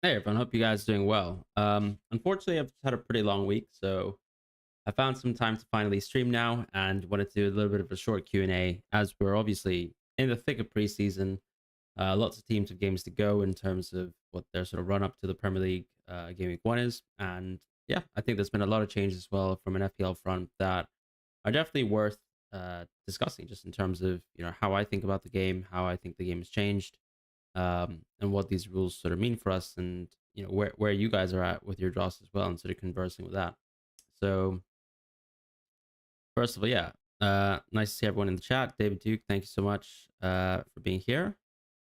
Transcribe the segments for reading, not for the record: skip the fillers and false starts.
Hey everyone, hope you guys are doing well. Unfortunately, I've had a pretty long week, so I found some time to finally stream now and wanted to do a little bit of a short Q&A as we're obviously in the thick of preseason. Lots of teams have games to go in terms of what their sort of run up to the Premier League game week one is. And yeah, I think there's been a lot of changes as well from an FPL front that are definitely worth discussing just in terms of, how I think about the game, how I think the game has changed, and what these rules sort of mean for us, and where you guys are at with your draws as well, and sort of conversing with that. So first of all, yeah, nice to see everyone in the chat. David Duke, thank you so much for being here.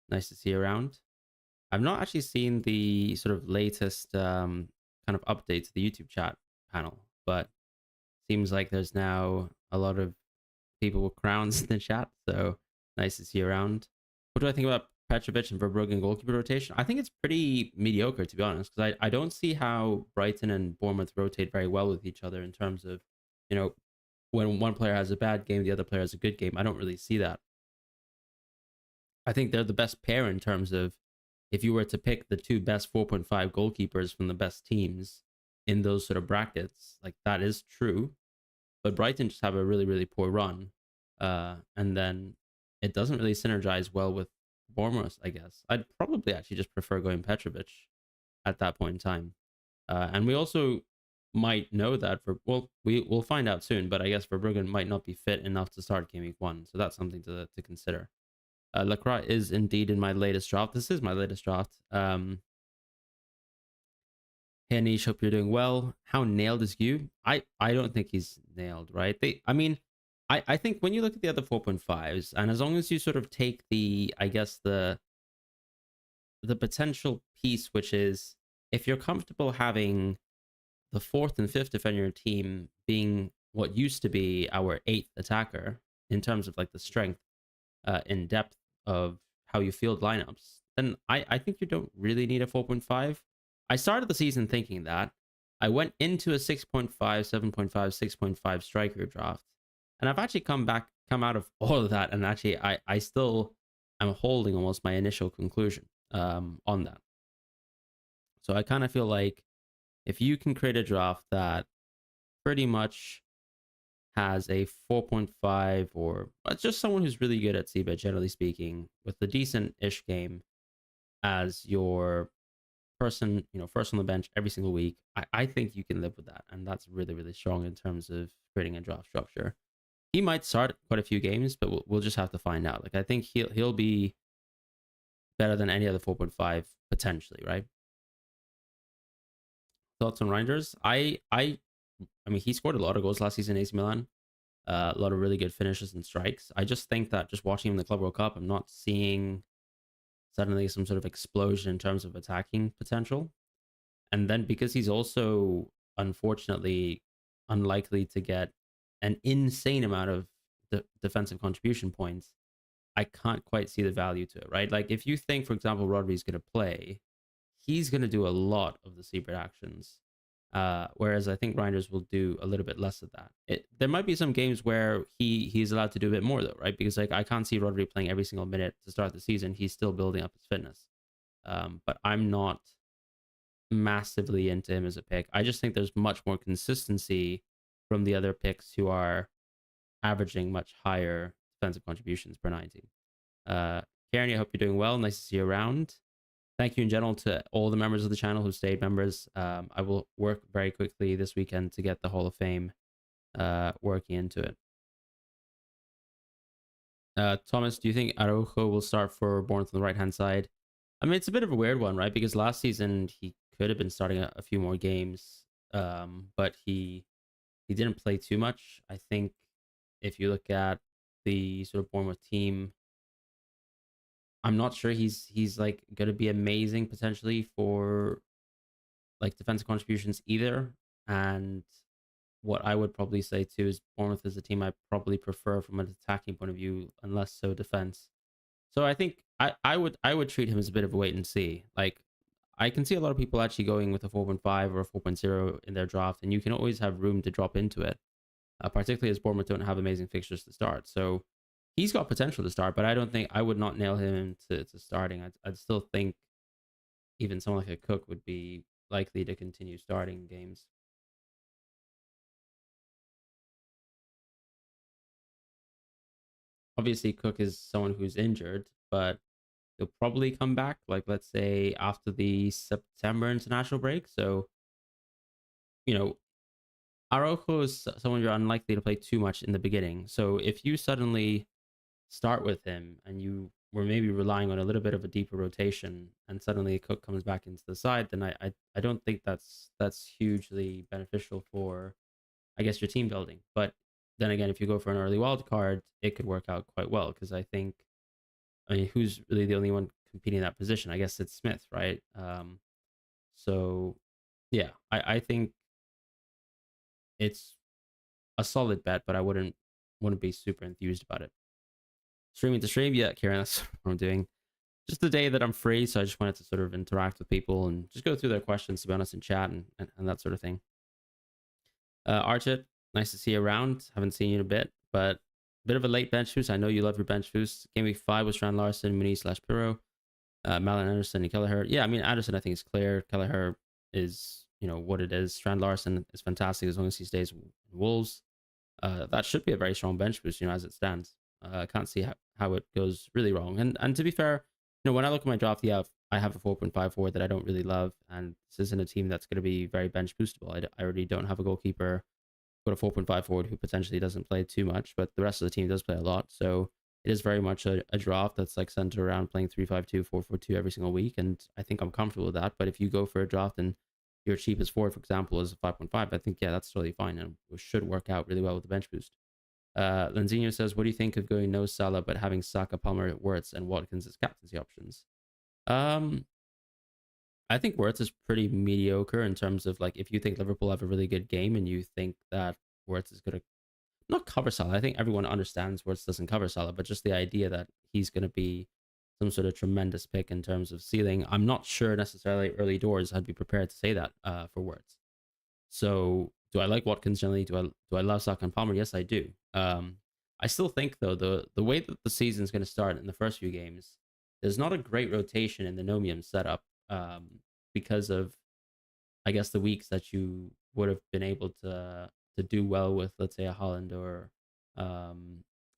Nice to see you around. I've not actually seen the sort of latest kind of update to the YouTube chat panel, but seems like there's now a lot of people with crowns in the chat. So nice to see you around. What do I think about Petrovic and Verbruggen goalkeeper rotation? I think it's pretty mediocre, to be honest, because I don't see how Brighton and Bournemouth rotate very well with each other in terms of, you know, when one player has a bad game, the other player has a good game. I don't really see that. I think they're the best pair in terms of if you were to pick the two best 4.5 goalkeepers from the best teams in those sort of brackets, like that is true. But Brighton just have a really, really poor run. And then it doesn't really synergize well with Bournemouth, I guess. I'd probably actually just prefer going Petrovic at that point in time. And we also might know that we'll find out soon, but I guess Verbruggen might not be fit enough to start game week one. So that's something to consider. Lacroix is indeed in my latest draft. This is my latest draft. Hey Anish, hope you're doing well. How nailed is you? I don't think he's nailed, right? I think when you look at the other 4.5s, and as long as you sort of take I guess the potential piece, which is if you're comfortable having the fourth and fifth defender in your team being what used to be our eighth attacker in terms of like the strength in depth of how you field lineups, then I think you don't really need a 4.5. I started the season thinking that. I went into a 6.5, 7.5, 6.5 striker draft. And I've actually come out of all of that. And actually, I still am holding almost my initial conclusion on that. So I kind of feel like if you can create a draft that pretty much has a 4.5 or just someone who's really good at CBET, generally speaking, with a decent-ish game as your person, first on the bench every single week, I think you can live with that. And that's really, really strong in terms of creating a draft structure. He might start quite a few games, but we'll just have to find out. Like, I think he'll be better than any other 4.5 potentially, right? Thoughts on Reinders? I mean, he scored a lot of goals last season in AC Milan. A lot of really good finishes and strikes. I just think that just watching him in the Club World Cup, I'm not seeing suddenly some sort of explosion in terms of attacking potential. And then because he's also unfortunately unlikely to get an insane amount of defensive contribution points, I can't quite see the value to it, right? Like if you think, for example, Rodri's going to play, he's going to do a lot of the secret actions. Whereas I think Reinders will do a little bit less of that. There might be some games where he's allowed to do a bit more though, right? Because like I can't see Rodri playing every single minute to start the season. He's still building up his fitness. But I'm not massively into him as a pick. I just think there's much more consistency from the other picks who are averaging much higher defensive contributions per 90. Karen, I hope you're doing well. Nice to see you around. Thank you in general to all the members of the channel who stayed members. I will work very quickly this weekend to get the Hall of Fame working into it. Thomas, do you think Araujo will start for Bournemouth on the right-hand side? I mean, it's a bit of a weird one, right? Because last season he could have been starting a few more games, but he didn't play too much. I think if you look at the sort of Bournemouth team, I'm not sure he's like going to be amazing potentially for like defensive contributions either. And what I would probably say too is Bournemouth is a team I probably prefer from an attacking point of view, and less so defense. So I think I would treat him as a bit of a wait and see. Like I can see a lot of people actually going with a 4.5 or a 4.0 in their draft, and you can always have room to drop into it, particularly as Bournemouth don't have amazing fixtures to start. So he's got potential to start, but I would not nail him to starting. I'd still think even someone like a Cook would be likely to continue starting games. Obviously, Cook is someone who's injured, but he'll probably come back, like let's say after the September international break. So, you know, Araujo is someone you're unlikely to play too much in the beginning. So if you suddenly start with him and you were maybe relying on a little bit of a deeper rotation and suddenly Cook comes back into the side, then I don't think that's hugely beneficial for, I guess, your team building. But then again, if you go for an early wild card, it could work out quite well because I mean, who's really the only one competing in that position? I guess it's Smith, right? So yeah, I think it's a solid bet, but I wouldn't be super enthused about it. Streaming to stream, yeah, Kieran, that's what I'm doing. Just the day that I'm free, so I just wanted to sort of interact with people and just go through their questions, to be honest, in chat and that sort of thing. Archit, nice to see you around. Haven't seen you in a bit, but a bit of a late bench boost. I know you love your bench boost. Game week 5 was Fran Larson, Mini/Piro, Malin Anderson, and Kelleher. Yeah, I mean, Anderson, I think, is clear. Kelleher is, what it is. Strand Larson is fantastic as long as he stays Wolves. That should be a very strong bench boost, as it stands. I can't see how it goes really wrong. And to be fair, when I look at my draft, yeah, I have a 4.5 forward that I don't really love, and this isn't a team that's going to be very bench boostable. I already don't have a goalkeeper. Got a 4.5 forward who potentially doesn't play too much, but the rest of the team does play a lot. So it is very much a draft that's like centered around playing 3-5-2, 4-4-2 every single week, and I think I'm comfortable with that. But if you go for a draft and your cheapest forward, for example, is a 5.5, I think, yeah, that's totally fine and it should work out really well with the bench boost. Lenzino says, what do you think of going no Salah but having Saka, Palmer, Wirtz, and Watkins as captaincy options? I think Wirtz is pretty mediocre in terms of, like, if you think Liverpool have a really good game and you think that Wirtz is going to not cover Salah. I think everyone understands Wirtz doesn't cover Salah, but just the idea that he's going to be some sort of tremendous pick in terms of ceiling, I'm not sure necessarily early doors I'd be prepared to say that for Wirtz. So do I like Watkins generally? Do I love Saka and Palmer? Yes, I do. I still think, though, the way that the season's going to start in the first few games, there's not a great rotation in the Nomium setup because of, I guess, the weeks that you would have been able to do well with, let's say, a Holland or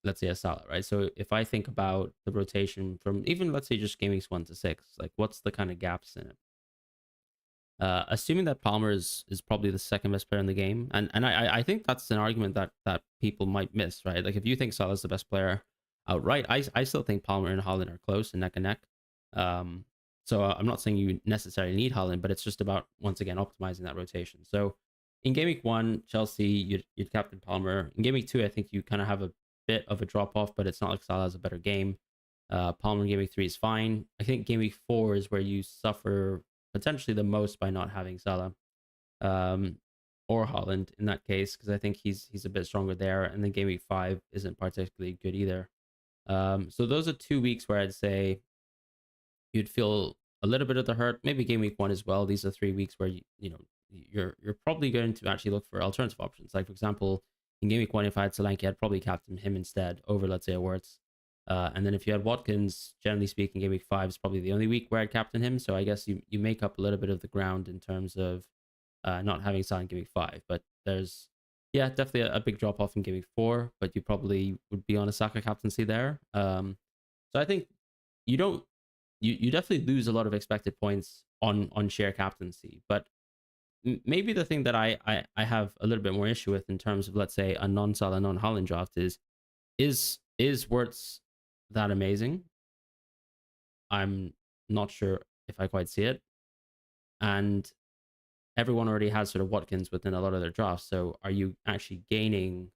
let's say a Salah, right? So if I think about the rotation from even, let's say, just game weeks 1 to 6, like, what's the kind of gaps in it? Assuming that Palmer is probably the second best player in the game, and I think that's an argument that people might miss, right? Like, if you think Salah's the best player outright, I still think Palmer and Holland are close and neck and neck. So I'm not saying you necessarily need Holland, but it's just about, once again, optimizing that rotation. So in game week 1, Chelsea, you'd captain Palmer. In game week 2, I think you kind of have a bit of a drop off, but it's not like Salah has a better game. Palmer in game week 3 is fine. I think game week 4 is where you suffer potentially the most by not having Salah or Holland in that case, because I think he's a bit stronger there. And then game week 5 isn't particularly good either. So those are 2 weeks where I'd say you'd feel a little bit of the hurt. Maybe game week 1 as well. These are 3 weeks where you're probably going to actually look for alternative options. Like, for example, in game week 1, if I had Solanke, I'd probably captain him instead over, let's say, a Wirtz. And then if you had Watkins, generally speaking, game week 5 is probably the only week where I'd captain him. So I guess you make up a little bit of the ground in terms of not having Salah in game week 5. But there's, yeah, definitely a big drop off in game week 4, but you probably would be on a Saka captaincy there. So I think you don't, you definitely lose a lot of expected points on share captaincy. But maybe the thing that I have a little bit more issue with in terms of, let's say, a non-Salah, non-Holland draft is Wirtz that amazing? I'm not sure if I quite see it. And everyone already has sort of Watkins within a lot of their drafts. So are you actually gaining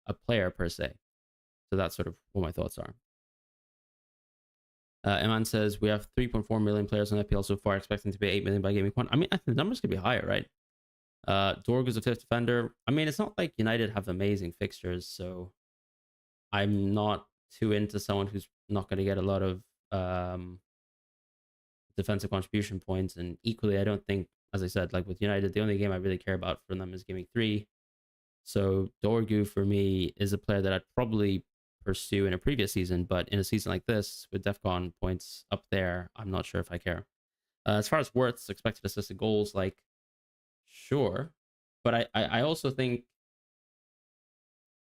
a player per se? So that's sort of what my thoughts are. Iman says, we have 3.4 million players on FPL so far, expecting to be 8 million by game week 1. I mean, I think the numbers could be higher, right? Dorg is a 5th defender. I mean, it's not like United have amazing fixtures, so I'm not too into someone who's not going to get a lot of defensive contribution points. And equally, I don't think, as I said, like with United, the only game I really care about from them is game week 3. So Dorgu for me is a player that I'd probably pursue in a previous season, but in a season like this with DEFCON points up there, I'm not sure if I care. As far as worths, expected assisted goals, like sure, but I also think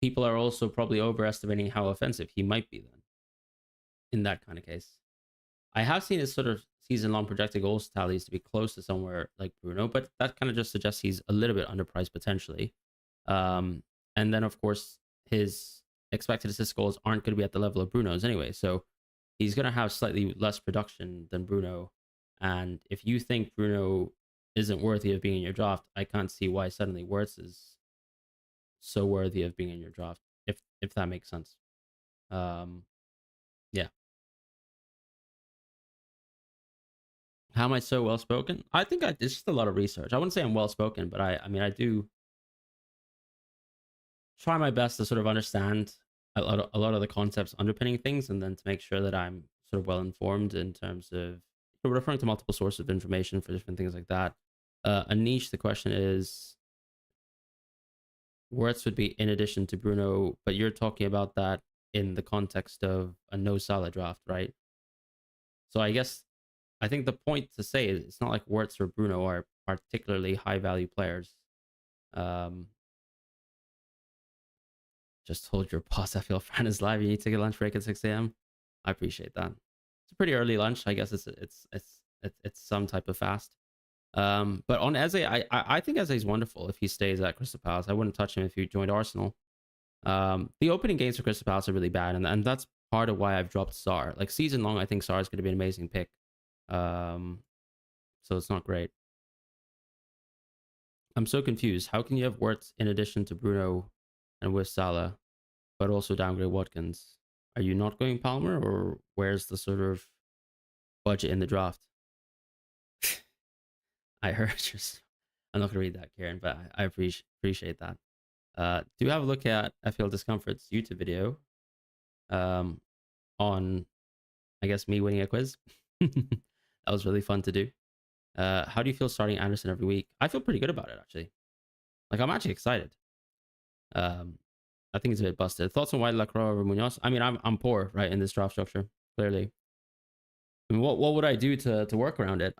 people are also probably overestimating how offensive he might be then in that kind of case. I have seen his sort of season long projected goals tallies to be close to somewhere like Bruno, but that kind of just suggests he's a little bit underpriced potentially. Um, and then, of course, his expected assist goals aren't going to be at the level of Bruno's anyway. So he's going to have slightly less production than Bruno. And if you think Bruno isn't worthy of being in your draft, I can't see why suddenly Wirtz is so worthy of being in your draft, if that makes sense. Um, yeah. How am I so well spoken? I think it's just a lot of research. I wouldn't say I'm well spoken, but I mean I do try my best to sort of understand a lot of the concepts underpinning things, and then to make sure that I'm sort of well informed in terms of referring to multiple sources of information for different things like that. Anish, the question is, Wirtz would be in addition to Bruno, but you're talking about that in the context of a no Salah draft, right? So I think the point to say is it's not like Wirtz or Bruno are particularly high value players. Um, just told your boss I feel Fran is live. You need to take a lunch break at 6 a.m. I appreciate that. It's a pretty early lunch. I guess it's some type of fast. But on Eze, I think Eze is wonderful if he stays at Crystal Palace. I wouldn't touch him if he joined Arsenal. The opening games for Crystal Palace are really bad, and that's part of why I've dropped Sar. Like season long, I think Sar is going to be an amazing pick. So it's not great. I'm so confused. How can you have Wirtz in addition to Bruno and with Salah, but also downgrade Watkins? Are you not going Palmer, or where's the sort of budget in the draft? I heard just. I'm not gonna read that, Karen, but I appreciate that. Do have a look at FPL Discomfort's YouTube video on, I guess, me winning a quiz. That was really fun to do. How do you feel starting Anderson every week? I feel pretty good about it, actually. Like, I'm actually excited. I think it's a bit busted. Thoughts on why Lacroix over Munoz? I mean, I'm poor, right, in this draft structure, clearly. I mean, what would I do to work around it?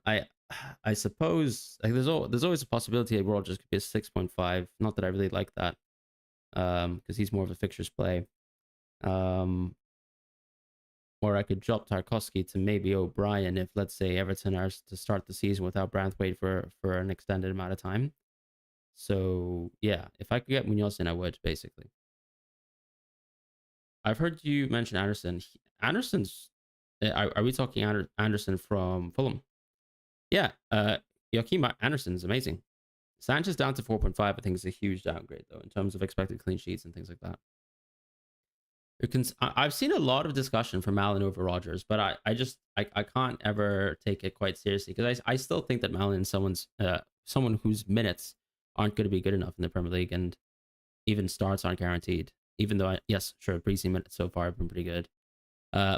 I suppose like there's always a possibility World just could be a 6.5. Not that I really like that, because he's more of a fixtures play. Or I could drop Tarkowski to maybe O'Brien if, let's say, Everton are to start the season without Branthwaite for an extended amount of time. So yeah, if I could get Munoz in, I would, basically. I've heard you mention Anderson. Anderson's. Are we talking Anderson from Fulham? Yeah, Joachim Anderson is amazing. Sanchez down to 4.5, I think, is a huge downgrade, though, in terms of expected clean sheets and things like that. I've seen a lot of discussion for Malin over Rogers, but I can't ever take it quite seriously, because I still think that Malin is someone whose minutes aren't going to be good enough in the Premier League, and even starts aren't guaranteed. Even though, yes, sure, preseason minutes so far have been pretty good.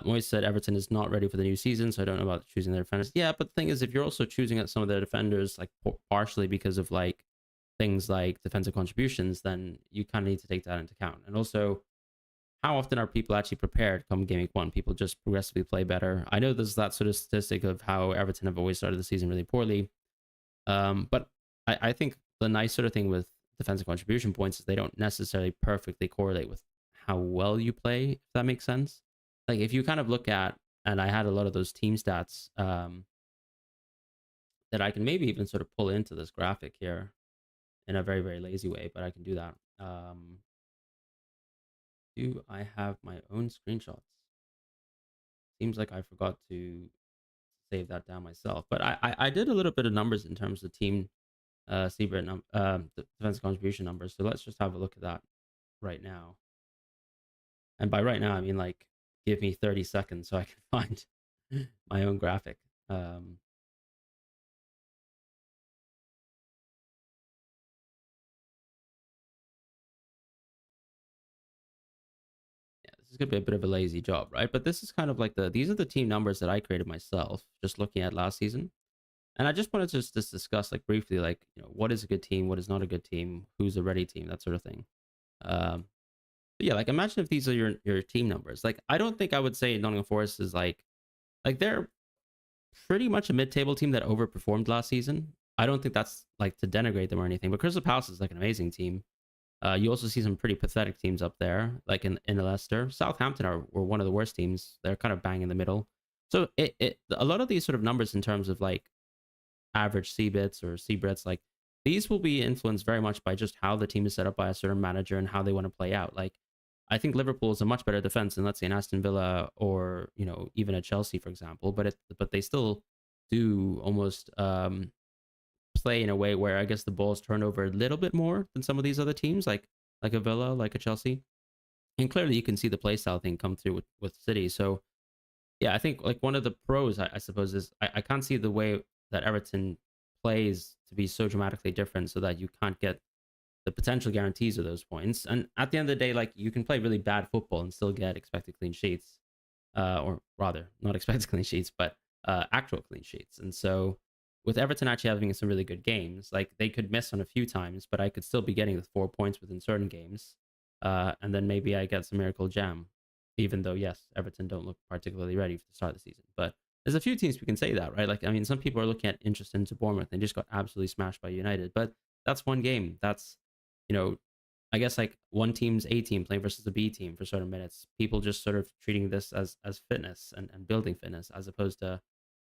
Moise said Everton is not ready for the new season, so I don't know about choosing their defenders. Yeah, but the thing is, if you're also choosing at some of their defenders, like partially because of like things like defensive contributions, then you kind of need to take that into account. And also, how often are people actually prepared come game week 1? People just progressively play better. I know there's that sort of statistic of how Everton have always started the season really poorly. But I think the nice sort of thing with defensive contribution points is they don't necessarily perfectly correlate with how well you play, if that makes sense. Like if you kind of look at, and I had a lot of those team stats that I can maybe even sort of pull into this graphic here in a very, very lazy way, but I can do that. Do I have my own screenshots? Seems like I forgot to save that down myself, but I did a little bit of numbers in terms of team Seabird defense contribution numbers. So let's just have a look at that right now. And by right now, I mean like give me 30 seconds so I can find my own graphic. Yeah, this is gonna be a bit of a lazy job, right? But this is kind of like these are the team numbers that I created myself, just looking at last season. And I just wanted to just discuss like briefly, like, you know, what is a good team, what is not a good team, who's a ready team, that sort of thing. But yeah, like imagine if these are your team numbers. Like I don't think I would say Nottingham Forest is like they're pretty much a mid-table team that overperformed last season. I don't think that's like to denigrate them or anything, but Crystal Palace is like an amazing team. You also see some pretty pathetic teams up there, like in Leicester. Southampton were one of the worst teams. They're kind of bang in the middle. So a lot of these sort of numbers in terms of like average CBITs or CBRITs, like these will be influenced very much by just how the team is set up by a certain manager and how they want to play out. Like I think Liverpool is a much better defense than let's say an Aston Villa or even a Chelsea, for example. But they still do almost play in a way where I guess the balls turn over a little bit more than some of these other teams, like a Villa, like a Chelsea. And clearly you can see the play style thing come through with City. So yeah, I think like one of the pros, I suppose, is I can't see the way that Everton plays to be so dramatically different so that you can't get the potential guarantees of those points. And at the end of the day, like you can play really bad football and still get expected clean sheets, or rather, not expected clean sheets, but actual clean sheets. And so with Everton actually having some really good games, like they could miss on a few times, but I could still be getting the 4 points within certain games. And then maybe I get some miracle jam, even though, yes, Everton don't look particularly ready for the start of the season. But there's a few teams we can say that, right? Like, I mean, some people are looking at interest into Bournemouth and just got absolutely smashed by United, but that's one game. That's, you know, I guess like one team's A team playing versus the B team for certain minutes. People just sort of treating this as fitness and building fitness as opposed to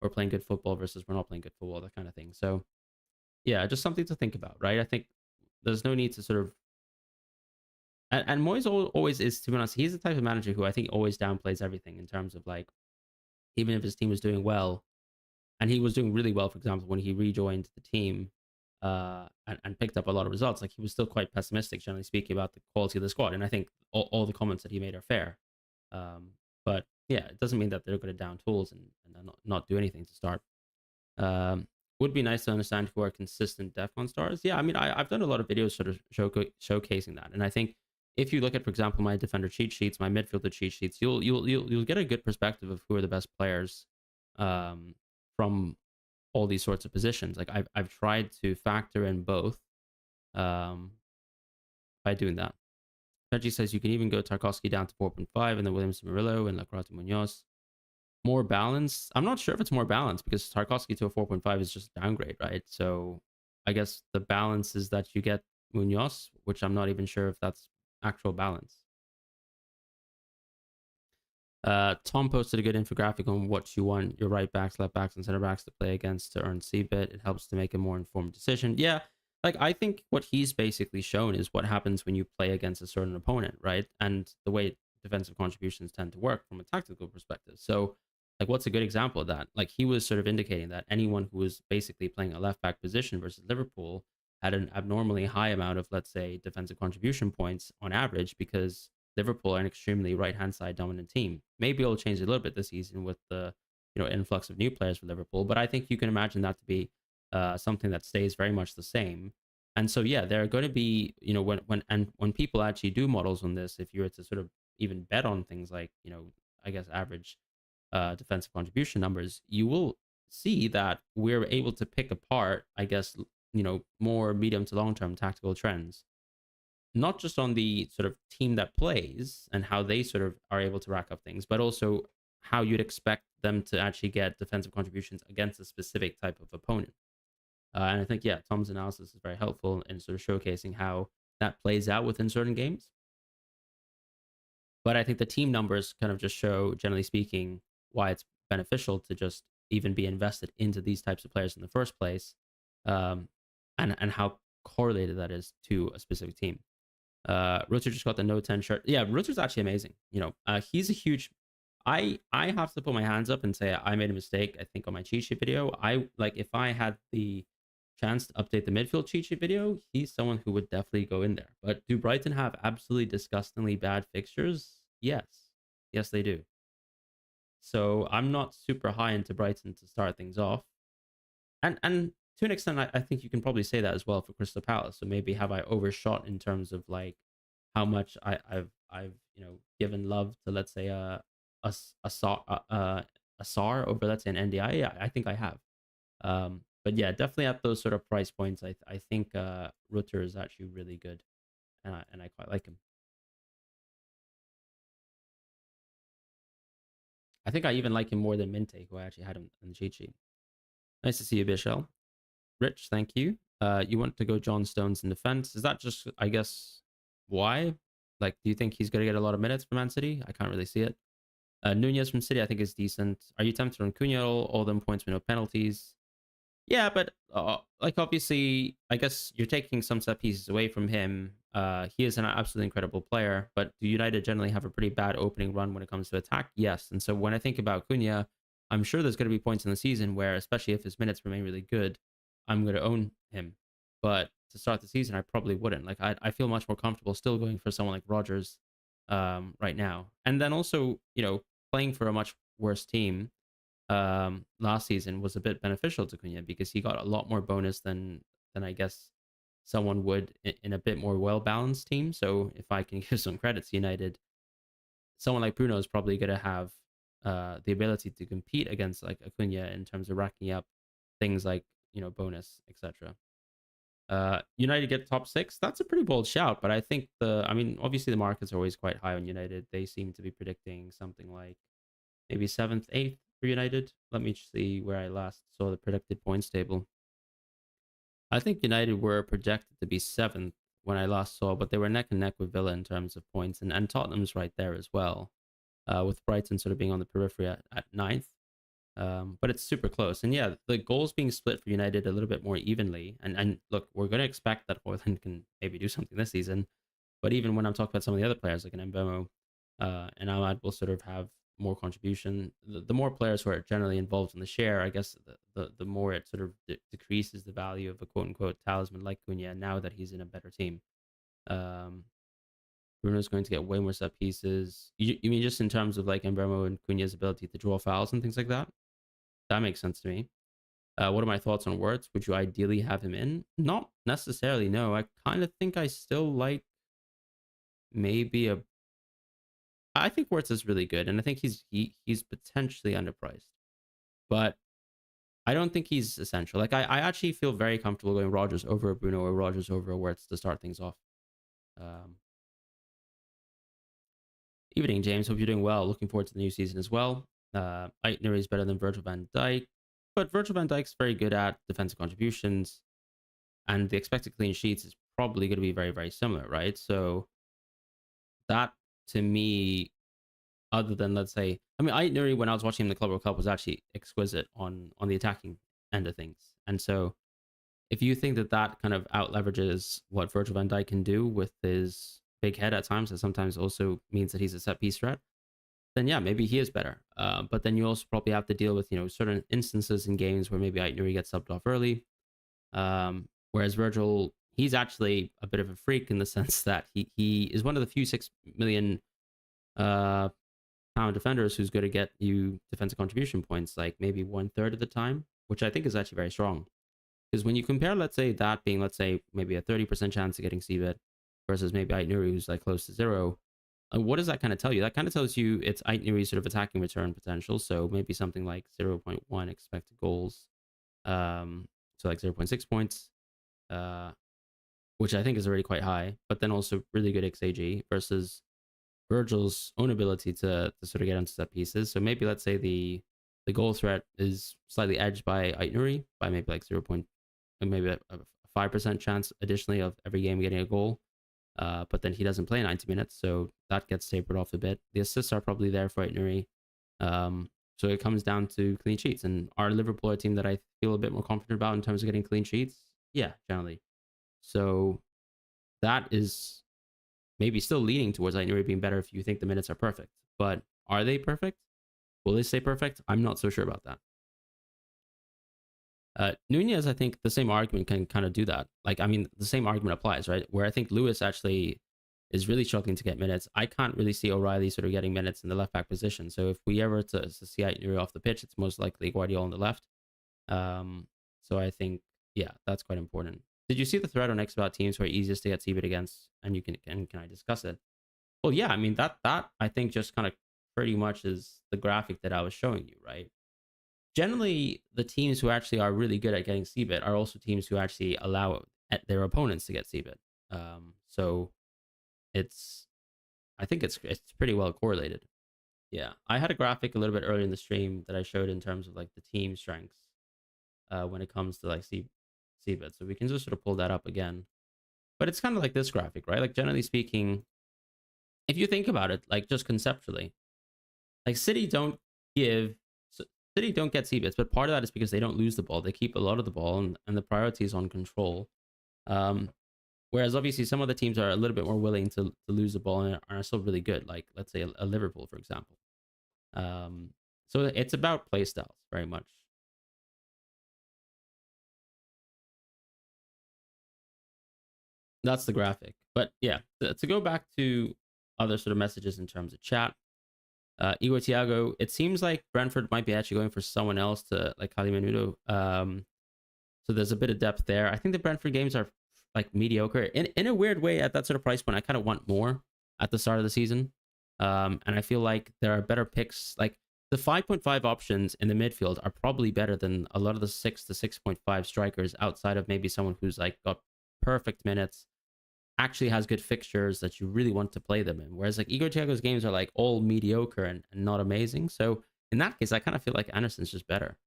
we're playing good football versus we're not playing good football, that kind of thing. So yeah, just something to think about, right? I think there's no need to sort of and Moyes always is, to be honest, he's the type of manager who I think always downplays everything in terms of like even if his team was doing well, and he was doing really well, for example, when he rejoined the team and picked up a lot of results, like he was still quite pessimistic, generally speaking, about the quality of the squad. And I think all the comments that he made are fair. But yeah, it doesn't mean that they're going to down tools and not do anything to start. Um, would be nice to understand who are consistent DEFCON stars. Yeah, I mean, I've done a lot of videos sort of showcasing that, and I think if you look at, for example, my defender cheat sheets, my midfielder cheat sheets, you'll get a good perspective of who are the best players from all these sorts of positions. Like I've tried to factor in both um, by doing that. Reggie says you can even go Tarkovsky down to 4.5 and then Williams Murillo and Lacrata Munoz. More balance. I'm not sure if it's more balance because Tarkovsky to a 4.5 is just downgrade, right? So I guess the balance is that you get Munoz, which I'm not even sure if that's actual balance. Tom posted a good infographic on what you want your right backs, left backs, and center backs to play against to earn CBIT. It helps to make a more informed decision. Yeah, like I think what he's basically shown is what happens when you play against a certain opponent, right? And the way defensive contributions tend to work from a tactical perspective. So, like, what's a good example of that? Like, he was sort of indicating that anyone who was basically playing a left back position versus Liverpool had an abnormally high amount of, let's say, defensive contribution points on average because Liverpool are an extremely right hand side dominant team. Maybe it'll change a little bit this season with the influx of new players for Liverpool, but I think you can imagine that to be something that stays very much the same. And so yeah, there are going to be when people actually do models on this, if you were to sort of even bet on things like I guess average defensive contribution numbers, you will see that we're able to pick apart I guess more medium to long term tactical trends, not just on the sort of team that plays and how they sort of are able to rack up things, but also how you'd expect them to actually get defensive contributions against a specific type of opponent. And I think, yeah, Tom's analysis is very helpful in sort of showcasing how that plays out within certain games. But I think the team numbers kind of just show, generally speaking, why it's beneficial to just even be invested into these types of players in the first place, um, and how correlated that is to a specific team. Rutter just got the No 10 shirt. Yeah, Rutter's actually amazing. He's a huge. I have to put my hands up and say I made a mistake. I think on my cheat sheet video, I like if I had the chance to update the midfield cheat sheet video, he's someone who would definitely go in there. But do Brighton have absolutely disgustingly bad fixtures? Yes, yes they do. So I'm not super high into Brighton to start things off, and to an extent, I think you can probably say that as well for Crystal Palace. So maybe have I overshot in terms of like how much I've given love to, let's say, a SAR over, let's say, an NDI. Yeah, I think I have. But yeah, definitely at those sort of price points, I think Rutter is actually really good, and I quite like him. I think I even like him more than Minte, who I actually had him in the cheat sheet. Nice to see you, Bishel. Rich, thank you. You want to go John Stones in defense? Is that just, I guess, why? Like, do you think he's going to get a lot of minutes for Man City? I can't really see it. Nunez from City, I think, is decent. Are you tempted on Cunha? All them points with no penalties. Yeah, but like obviously, I guess you're taking some set pieces away from him. He is an absolutely incredible player, but do United generally have a pretty bad opening run when it comes to attack? Yes. And so when I think about Cunha, I'm sure there's going to be points in the season where, especially if his minutes remain really good, I'm going to own him. But to start the season, I probably wouldn't. Like I feel much more comfortable still going for someone like Rogers right now. And then also, playing for a much worse team last season was a bit beneficial to Cunha because he got a lot more bonus than I guess someone would in a bit more well balanced team. So if I can give some credit to United, someone like Bruno is probably going to have the ability to compete against like Acuna in terms of racking up things like bonus, etc. United get top six. That's a pretty bold shout, but I think obviously the markets are always quite high on United. They seem to be predicting something like maybe seventh, eighth for United. Let me see where I last saw the predicted points table. I think United were projected to be seventh when I last saw, but they were neck and neck with Villa in terms of points, and Tottenham's right there as well, with Brighton sort of being on the periphery at ninth. But it's super close. And yeah, the goals being split for United a little bit more evenly. And look, we're going to expect that Hoyland can maybe do something this season. But even when I'm talking about some of the other players like an Mbemo and Ahmad will sort of have more contribution, the more players who are generally involved in the share, I guess the more it sort of decreases the value of a quote unquote talisman like Cunha now that he's in a better team. Bruno's going to get way more set pieces. You mean just in terms of like Mbemo and Cunha's ability to draw fouls and things like that? That makes sense to me. What are my thoughts on Wirtz? Would you ideally have him in? Not necessarily, no. I kind of think I still like maybe a. I think Wirtz is really good, and I think he's potentially underpriced, but I don't think he's essential. Like I actually feel very comfortable going Rogers over Bruno or Rogers over Wirtz to start things off. Um, Evening, James. Hope you're doing well. Looking forward to the new season as well. Eitner is better than Virgil van Dijk, but Virgil van Dijk's very good at defensive contributions, and the expected clean sheets is probably going to be very, very similar, right? So that to me, other than let's say, Eitner when I was watching him in the Club World Cup was actually exquisite on the attacking end of things, and so if you think that kind of out leverages what Virgil van Dijk can do with his big head at times, that sometimes also means that he's a set piece threat, then yeah, maybe he is better. But then you also probably have to deal with certain instances in games where maybe Aitnuri gets subbed off early. Whereas Virgil, he's actually a bit of a freak in the sense that he is one of the few 6 million pound defenders who's going to get you defensive contribution points like maybe 1/3 of the time, which I think is actually very strong. Because when you compare, let's say that being, let's say maybe a 30% chance of getting CBET versus maybe Aitnuri who's like close to zero, what does that kind of tell you? That kind of tells you it's Aitnuri's sort of attacking return potential. So maybe something like 0.1 expected goals. So like 0.6 points, which I think is already quite high, but then also really good XAG versus Virgil's own ability to sort of get into set pieces. So maybe let's say the goal threat is slightly edged by Aitnuri by maybe like 0. Maybe a 5% chance additionally of every game getting a goal. But then he doesn't play 90 minutes, so that gets tapered off a bit. The assists are probably there for Aitnuri. So it comes down to clean sheets. And our Liverpool are a team that I feel a bit more confident about in terms of getting clean sheets. Yeah, generally. So that is maybe still leaning towards Aitnuri being better if you think the minutes are perfect. But are they perfect? Will they stay perfect? I'm not so sure about that. Nunez, I think the same argument can kind of do that. Like, the same argument applies, right? Where I think Lewis actually is really struggling to get minutes. I can't really see O'Reilly sort of getting minutes in the left back position. So if we ever to see Aitnuri off the pitch, it's most likely Guardiola on the left. So I think, yeah, that's quite important. Did you see the thread on X about teams who are easiest to get CBIT against? And you can I discuss it? Well, yeah, that I think just kind of pretty much is the graphic that I was showing you, right? Generally, the teams who actually are really good at getting CBIT are also teams who actually allow their opponents to get CBIT. So I think it's pretty well correlated. Yeah, I had a graphic a little bit earlier in the stream that I showed in terms of like the team strengths when it comes to like CBIT. So we can just sort of pull that up again. But it's kind of like this graphic, right? Like generally speaking, if you think about it, like just conceptually, like give City don't get CBITs, but part of that is because they don't lose the ball. They keep a lot of the ball, and the priority is on control. Whereas obviously some other teams are a little bit more willing to lose the ball and are still really good, like let's say a Liverpool, for example. So it's about play styles very much. That's the graphic. But yeah, to go back to other sort of messages in terms of chat, Igor Thiago, it seems like Brentford might be actually going for someone else to like Kali Menudo. So there's a bit of depth there. I think the Brentford games are like mediocre in a weird way at that sort of price point. I kind of want more at the start of the season. And I feel like there are better picks. Like the 5.5 options in the midfield are probably better than a lot of the 6 to 6.5 strikers outside of maybe someone who's like got perfect minutes, actually has good fixtures that you really want to play them in. Whereas like Igor Thiago's games are like all mediocre and not amazing. So in that case, I kind of feel like Anderson's just better.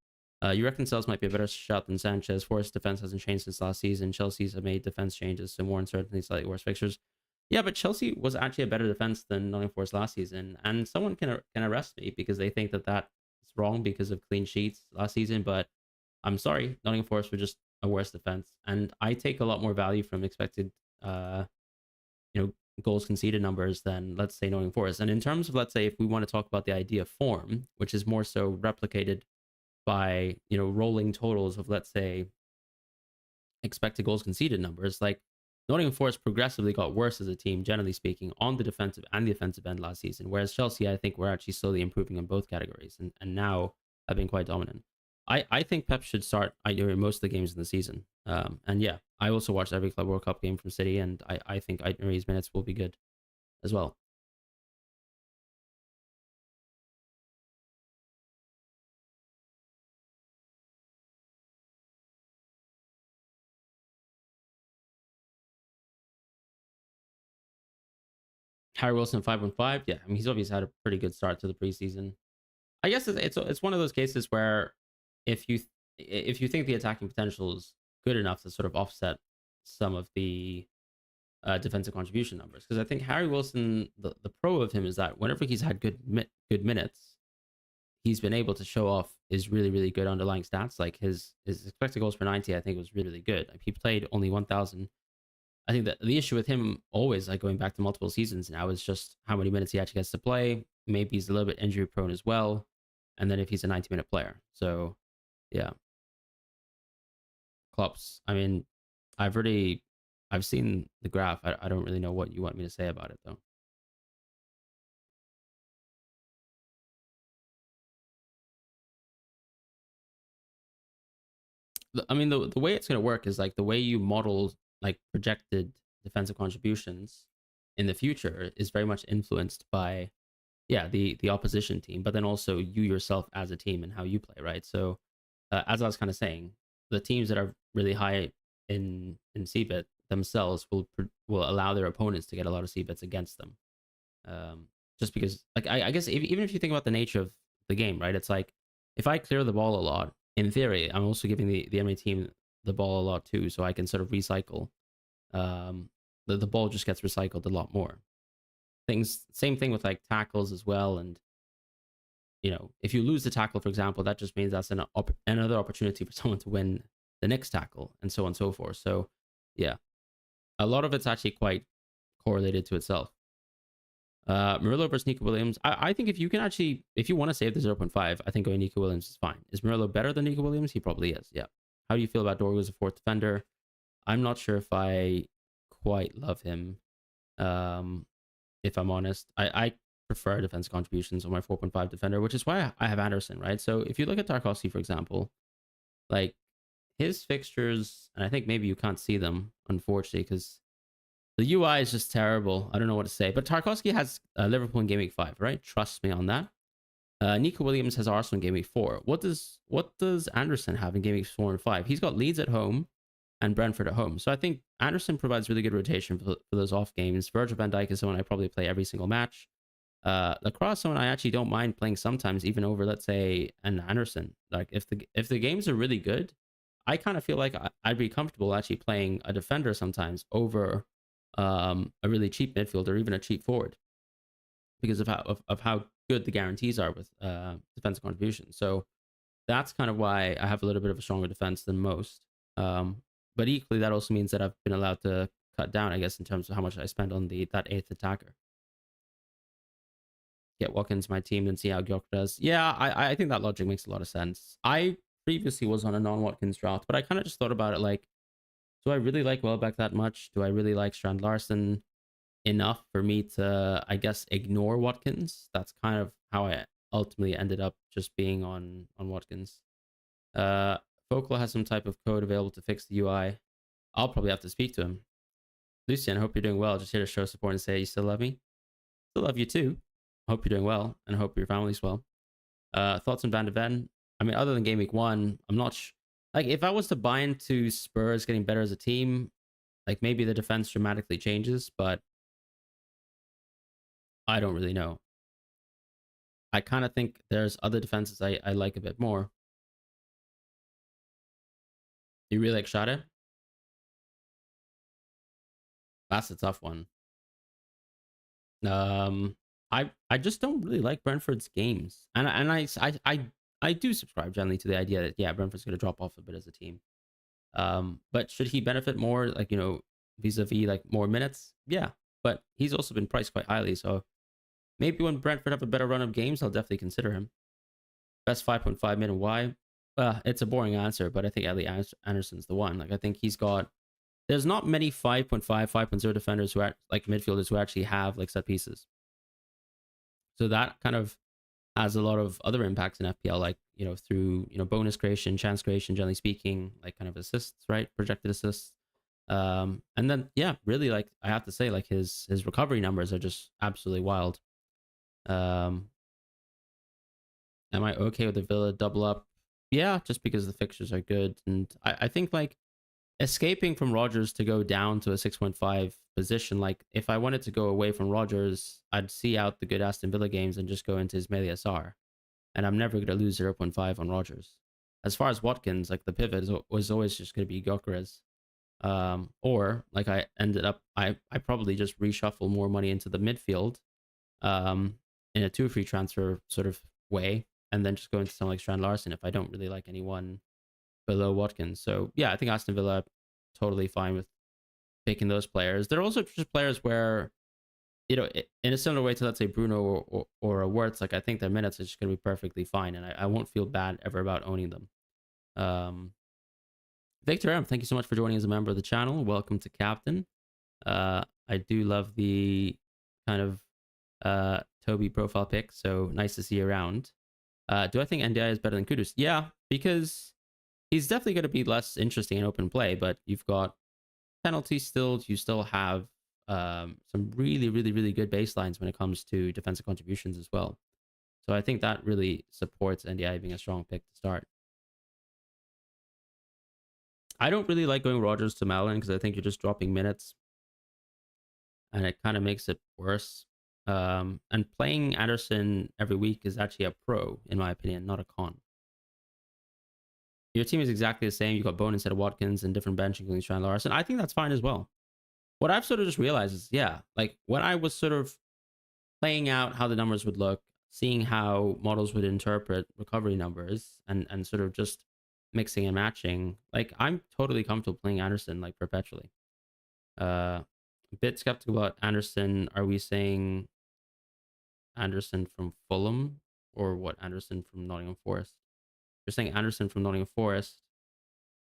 You reckon Sales might be a better shot than Sanchez. Forest defense hasn't changed since last season. Chelsea's have made defense changes, so more uncertainty, slightly worse fixtures. Yeah, but Chelsea was actually a better defense than Nottingham Forest last season, and someone can arrest me because they think that that's wrong because of clean sheets last season. But I'm sorry, Nottingham Forest were just a worse defense, and I take a lot more value from expected, you know, goals conceded numbers than let's say Nottingham Forest. And in terms of let's say if we want to talk about the idea of form, which is more so replicated by rolling totals of let's say expected goals conceded numbers, like Nottingham Forest progressively got worse as a team, generally speaking, on the defensive and the offensive end last season, whereas Chelsea, I think, were actually slowly improving in both categories and now have been quite dominant. I think Pep should start during most of the games in the season. And yeah, I also watched every Club World Cup game from City, and I think Aitnuri's minutes will be good as well. Harry Wilson 5-5. Yeah, I mean he's obviously had a pretty good start to the preseason. I guess it's one of those cases where if you if you think the attacking potential is good enough to sort of offset some of the defensive contribution numbers, because I think Harry Wilson, the pro of him is that whenever he's had good minutes, he's been able to show off his really good underlying stats. Like his expected goals per 90, I think was really good. Like he played only 1,000. I think that the issue with him always, like going back to multiple seasons now, is just how many minutes he actually gets to play. Maybe he's a little bit injury prone as well. And then if he's a 90-minute player. So yeah. Klopp's, I mean, I've seen the graph. I don't really know what you want me to say about it though. I mean, the way it's going to work is like the way you model like projected defensive contributions in the future is very much influenced by the opposition team, but then also you yourself as a team and how you play, right? So as I was kind of saying, the teams that are really high in CBIT themselves will allow their opponents to get a lot of CBITs against them. Just because, like, I guess even if you think about the nature of the game, right? It's like if I clear the ball a lot, in theory, I'm also giving the enemy team the ball a lot too, so I can sort of recycle. The ball just gets recycled a lot more. Same thing with like tackles as well, and if you lose the tackle, for example, that just means that's another opportunity for someone to win the next tackle, and so on and so forth. So, yeah, a lot of it's actually quite correlated to itself. Murillo versus Nico Williams. I think if you want to save the 0.5, I think going Nico Williams is fine. Is Murillo better than Nico Williams? He probably is, yeah. How do you feel about Dorgu as a fourth defender? I'm not sure if I quite love him. If I'm honest, I prefer defense contributions on my 4.5 defender, which is why I have Anderson, right? So if you look at Tarkovsky, for example, like his fixtures, and I think maybe you can't see them, unfortunately, because the UI is just terrible. I don't know what to say. But Tarkovsky has Liverpool in Game Week 5, right? Trust me on that. Nico Williams has Arsenal in Game Week 4. What does Anderson have in Game Weeks 4 and 5? He's got Leeds at home and Brentford at home. So I think Anderson provides really good rotation for those off games. Virgil van Dijk is someone I probably play every single match. Lacrosse someone I actually don't mind playing sometimes, even over, let's say, an Anderson. Like if the games are really good, I kind of feel like I'd be comfortable actually playing a defender sometimes over a really cheap midfielder or even a cheap forward because of how good the guarantees are with defensive contribution. So that's kind of why I have a little bit of a stronger defense than most. Um, but equally, that also means that I've been allowed to cut down, I guess, in terms of how much I spend on that eighth attacker. Get Watkins my team and see how Gyok does. Yeah, I think that logic makes a lot of sense. I previously was on a non-Watkins draft, but I kind of just thought about it like, do I really like Welbeck that much? Do I really like Strand Larson enough for me to, I guess, ignore Watkins? That's kind of how I ultimately ended up just being on Watkins. Focal has some type of code available to fix the UI. I'll probably have to speak to him. Lucian, I hope you're doing well. Just here to show support and say you still love me. Still love you too. Hope you're doing well and hope your family's well. Thoughts on Van de Ven? I mean, other than game week 1, I'm not like if I was to buy into Spurs getting better as a team, like maybe the defense dramatically changes, but I don't really know. I kind of think there's other defenses I like a bit more. You really like Shade? That's a tough one. I just don't really like Brentford's games, and I do subscribe generally to the idea that yeah, Brentford's going to drop off a bit as a team. But should he benefit more, like, you know, vis-a-vis like more minutes? Yeah, but he's also been priced quite highly, so maybe when Brentford have a better run of games, I'll definitely consider him. Best 5.5 min and why? It's a boring answer, but I think Ellie Anderson's the one. Like, I think he's got. There's not many 5.5, 5.0 defenders who are like midfielders who actually have like set pieces. So that kind of has a lot of other impacts in FPL, like, you know, through, you know, bonus creation, chance creation, generally speaking, like kind of assists, right? Projected assists. And then yeah, really, like I have to say, like his recovery numbers are just absolutely wild. Am I okay with the Villa double up? Yeah, just because the fixtures are good. And I think like escaping from Rogers to go down to a 6.5 position, like if I wanted to go away from Rogers, I'd see out the good Aston Villa games and just go into Ismail Assar. And I'm never going to lose 0.5 on Rogers. As far as Watkins, like the pivot was always just going to be Gyökeres. Or like I ended up, I probably just reshuffle more money into the midfield in a 2 free transfer sort of way, and then just go into someone like Strand Larson if I don't really like anyone below Watkins. So yeah, I think Aston Villa totally fine with picking those players. They're also just players where, you know, in a similar way to, let's say, Bruno or a Wirtz, like I think their minutes are just going to be perfectly fine, and I won't feel bad ever about owning them. Victor M, thank you so much for joining as a member of the channel. Welcome to Captain. I do love the kind of Toby profile pic, so nice to see you around. Do I think NDI is better than Kudus? Yeah, because he's definitely going to be less interesting in open play, but you've got penalties still. You still have some really, really, really good baselines when it comes to defensive contributions as well. So I think that really supports NDI being a strong pick to start. I don't really like going Rogers to Malin because I think you're just dropping minutes, and it kind of makes it worse. And playing Anderson every week is actually a pro, in my opinion, not a con. Your team is exactly the same. You've got Bone instead of Watkins and different bench, including Strand Larson. I think that's fine as well. What I've sort of just realized is, yeah, like when I was sort of playing out how the numbers would look, seeing how models would interpret recovery numbers, and sort of just mixing and matching, like I'm totally comfortable playing Anderson like perpetually. A bit skeptical about Anderson. Are we saying Anderson from Fulham or what? Anderson from Nottingham Forest? You're saying Anderson from Nottingham Forest.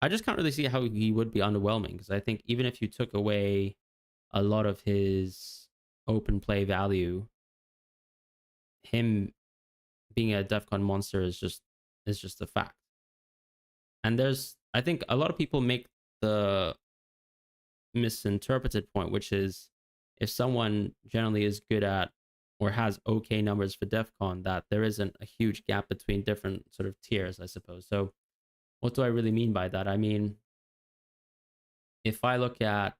I just can't really see how he would be underwhelming, because I think even if you took away a lot of his open play value, him being a DEFCON monster is just a fact. And I think a lot of people make the misinterpreted point, which is if someone generally is good at or has okay numbers for DEFCON, that there isn't a huge gap between different sort of tiers, I suppose. So what do I really mean by that? I mean, if I look at,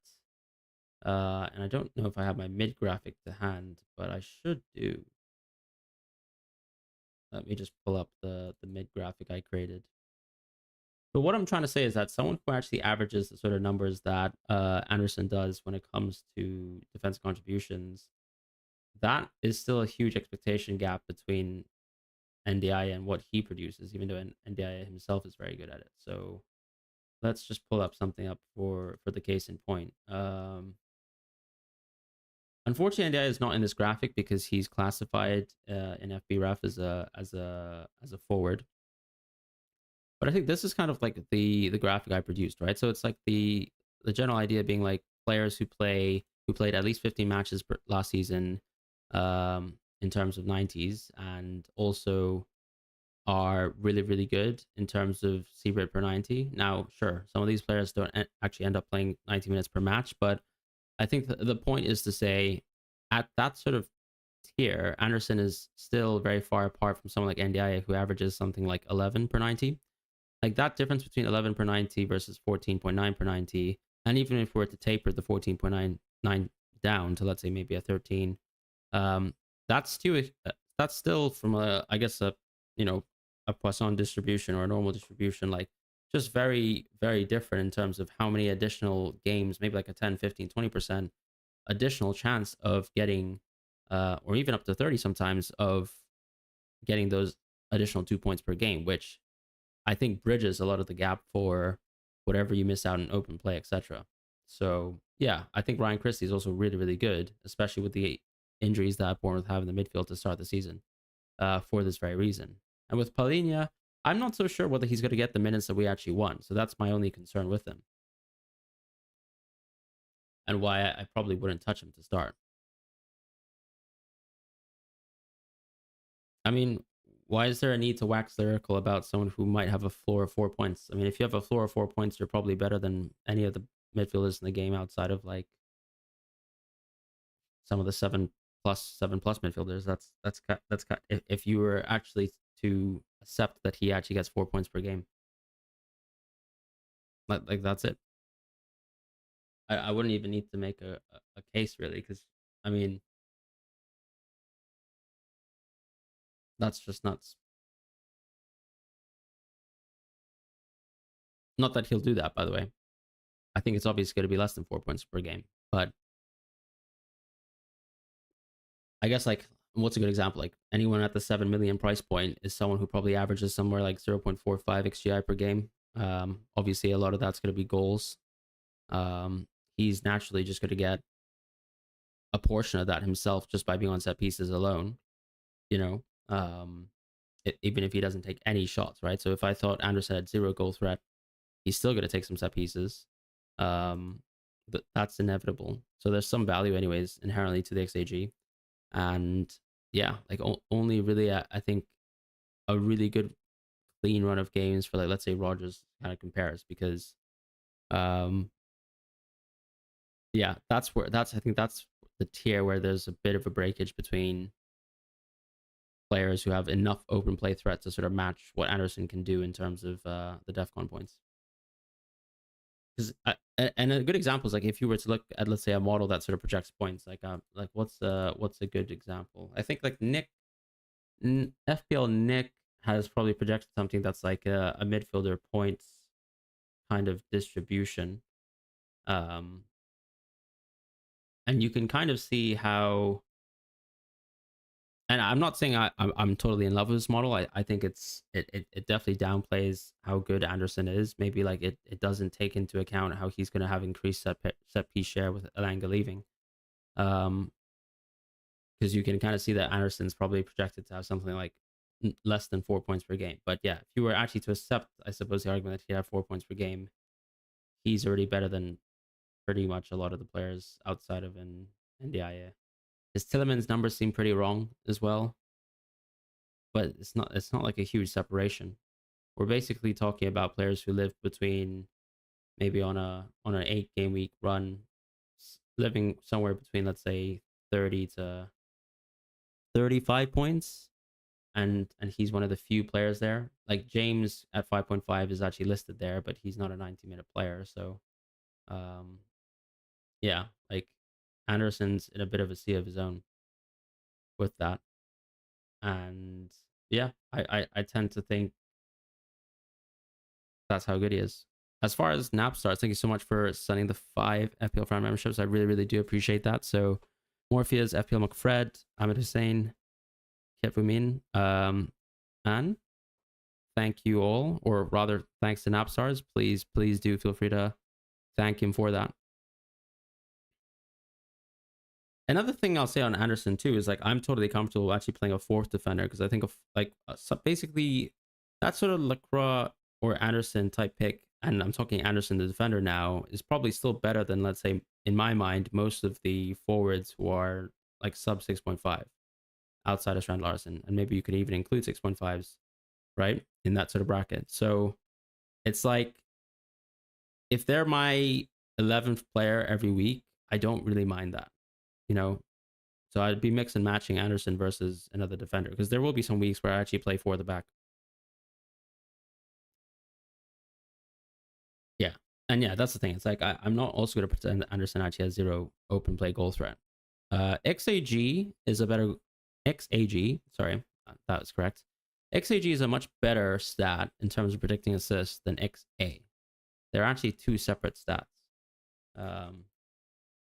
and I don't know if I have my mid graphic to hand, but I should do. Let me just pull up the mid graphic I created. But what I'm trying to say is that someone who actually averages the sort of numbers that Anderson does when it comes to defense contributions, that is still a huge expectation gap between NDI and what he produces, even though NDI himself is very good at it. So let's just pull up something up for the case in point. Unfortunately, NDI is not in this graphic because he's classified in FBref as a forward. But I think this is kind of like the graphic I produced, right? So it's like the general idea being like players who played at least 15 matches last season, in terms of 90s, and also are really really good in terms of C rate per 90. Now, sure, some of these players don't actually end up playing 90 minutes per match, but I think the point is to say at that sort of tier, Anderson is still very far apart from someone like NDI who averages something like 11 per 90. Like that difference between 11 per 90 versus 14.9 per 90, and even if we were to taper the 14.99 down to, let's say, maybe a 13, um, that's still that's still from a, I guess, a, you know, a Poisson distribution or a normal distribution, like just very very different in terms of how many additional games, maybe like a 10, 15, 20% additional chance of getting, or even up to 30 sometimes, of getting those additional 2 points per game, which I think bridges a lot of the gap for whatever you miss out in open play, etc. So yeah, I think Ryan Christie is also really, really good, especially with the injuries that Bournemouth have in the midfield to start the season, for this very reason. And with Palhinha, I'm not so sure whether he's going to get the minutes that we actually want. So that's my only concern with him, and why I probably wouldn't touch him to start. I mean, why is there a need to wax lyrical about someone who might have a floor of 4 points? I mean, if you have a floor of 4 points, you're probably better than any of the midfielders in the game outside of like some of the 7+7+ midfielders. If you were actually to accept that he actually gets 4 points per game, like that's it. I wouldn't even need to make a case really, because I mean that's just nuts. Not that he'll do that, by the way. I think it's obviously going to be less than 4 points per game, but I guess like what's a good example? Like anyone at the 7 million price point is someone who probably averages somewhere like 0.45 xGI per game. Obviously, a lot of that's going to be goals. He's naturally just going to get a portion of that himself just by being on set pieces alone. You know, even if he doesn't take any shots, right? So if I thought Anderson had zero goal threat, he's still going to take some set pieces. But that's inevitable. So there's some value, anyways, inherently to the XAG. And yeah, like only really, I think a really good clean run of games for, like, let's say Rogers kind of compares, because um yeah, I think that's the tier where there's a bit of a breakage between players who have enough open play threat to sort of match what Anderson can do in terms of the DEFCON points. Because and a good example is like if you were to look at, let's say, a model that sort of projects points, like what's a good example? I think like FPL Nick has probably projected something that's like a midfielder points kind of distribution, um, and you can kind of see how. And I'm not saying I'm totally in love with this model. I think it definitely downplays how good Anderson is. Maybe like it doesn't take into account how he's going to have increased set piece share with Elanga leaving. Um, because you can kind of see that Anderson's probably projected to have something like less than 4 points per game. But yeah, if you were actually to accept, I suppose, the argument that he'd have 4 points per game, he's already better than pretty much a lot of the players outside of NDIA. His Tillemans numbers seem pretty wrong as well, but it's not like a huge separation. We're basically talking about players who live between, maybe on an 8 game week run, living somewhere between, let's say, 30 to 35 points, and he's one of the few players there. Like James at 5.5 is actually listed there, but he's not a 90-minute player. So um yeah, like Anderson's in a bit of a sea of his own with that. And Yeah, I tend to think that's how good he is. As far as Napstars, thank you so much for sending the 5 FPL Fran memberships. I really, really do appreciate that. So, Morpheus, FPL McFred, Ahmed Hussein, Kevumin, and thank you all, or rather, thanks to Napstars. Please do feel free to thank him for that. Another thing I'll say on Anderson too is like I'm totally comfortable actually playing a 4th defender because I think of like so basically that sort of Lacroix or Anderson type pick, and I'm talking Anderson the defender now, is probably still better than, let's say, in my mind, most of the forwards who are like sub 6.5 outside of Strand Larson, and maybe you could even include 6.5s, right, in that sort of bracket. So it's like if they're my 11th player every week, I don't really mind that, you know. So I'd be mix and matching Anderson versus another defender because there will be some weeks where I actually play 4 at the back. Yeah. And yeah, that's the thing. It's like I'm not also going to pretend that Anderson actually has 0 open play goal threat. XAG is a better XAG. Sorry, that was correct. XAG is a much better stat in terms of predicting assists than XA. They're actually 2 separate stats. Um,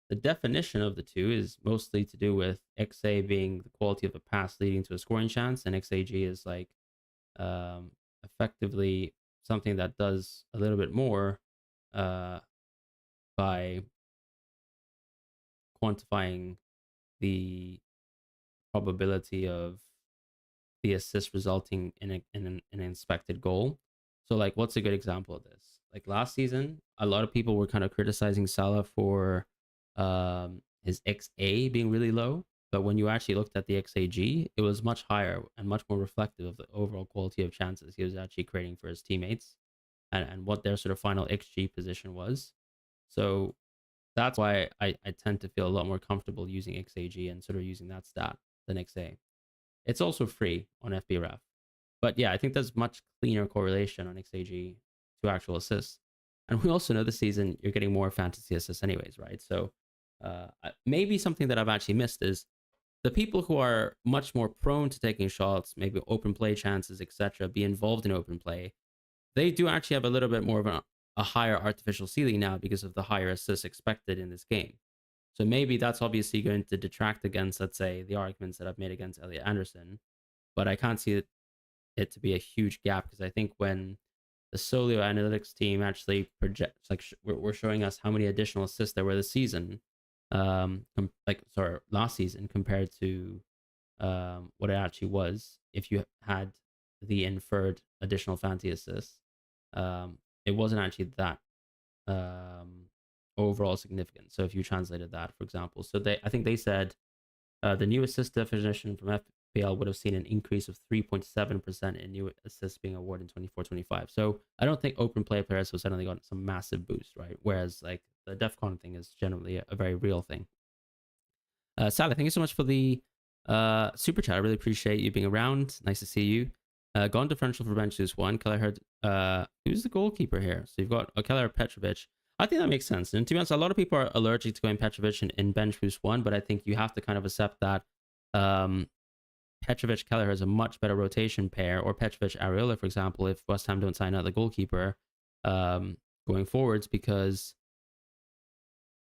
the definition of the two is mostly to do with XA being the quality of a pass leading to a scoring chance, and XAG is like um, effectively something that does a little bit more uh, by quantifying the probability of the assist resulting in, an expected goal. So, like, what's a good example of this? Like last season, a lot of people were kind of criticizing Salah for his XA being really low. But when you actually looked at the XAG, it was much higher and much more reflective of the overall quality of chances he was actually creating for his teammates, and what their sort of final XG position was. So that's why I tend to feel a lot more comfortable using XAG and sort of using that stat than XA. It's also free on FBref. But yeah, I think there's much cleaner correlation on XAG to actual assists. And we also know this season you're getting more fantasy assists anyways, right? So maybe something that I've actually missed is the people who are much more prone to taking shots, maybe open play chances, etc., be involved in open play. They do actually have a little bit more of a higher artificial ceiling now because of the higher assists expected in this game. So maybe that's obviously going to detract against, let's say, the arguments that I've made against Elliot Anderson. But I can't see it to be a huge gap because I think when the Solio analytics team actually projects, like we're showing us how many additional assists there were this season, last season compared to what it actually was if you had the inferred additional fantasy assists. It wasn't actually that um, overall significant. So if you translated that, for example, so I think they said the new assist definition from FPL would have seen an increase of 3.7% in new assists being awarded in 24-25. So I don't think open play players have suddenly gotten some massive boost, right? Whereas like the DEFCON thing is generally a very real thing. Salah, thank you so much for the super chat. I really appreciate you being around. Nice to see you. Gone differential for bench boost 1. Keller heard who's the goalkeeper here? So you've got Keller Petrovic. I think that makes sense. And to be honest, a lot of people are allergic to going Petrovic in bench boost 1, but I think you have to kind of accept that Petrovic Keller is a much better rotation pair, or Petrovic Areola, for example, if West Ham don't sign another goalkeeper going forwards, because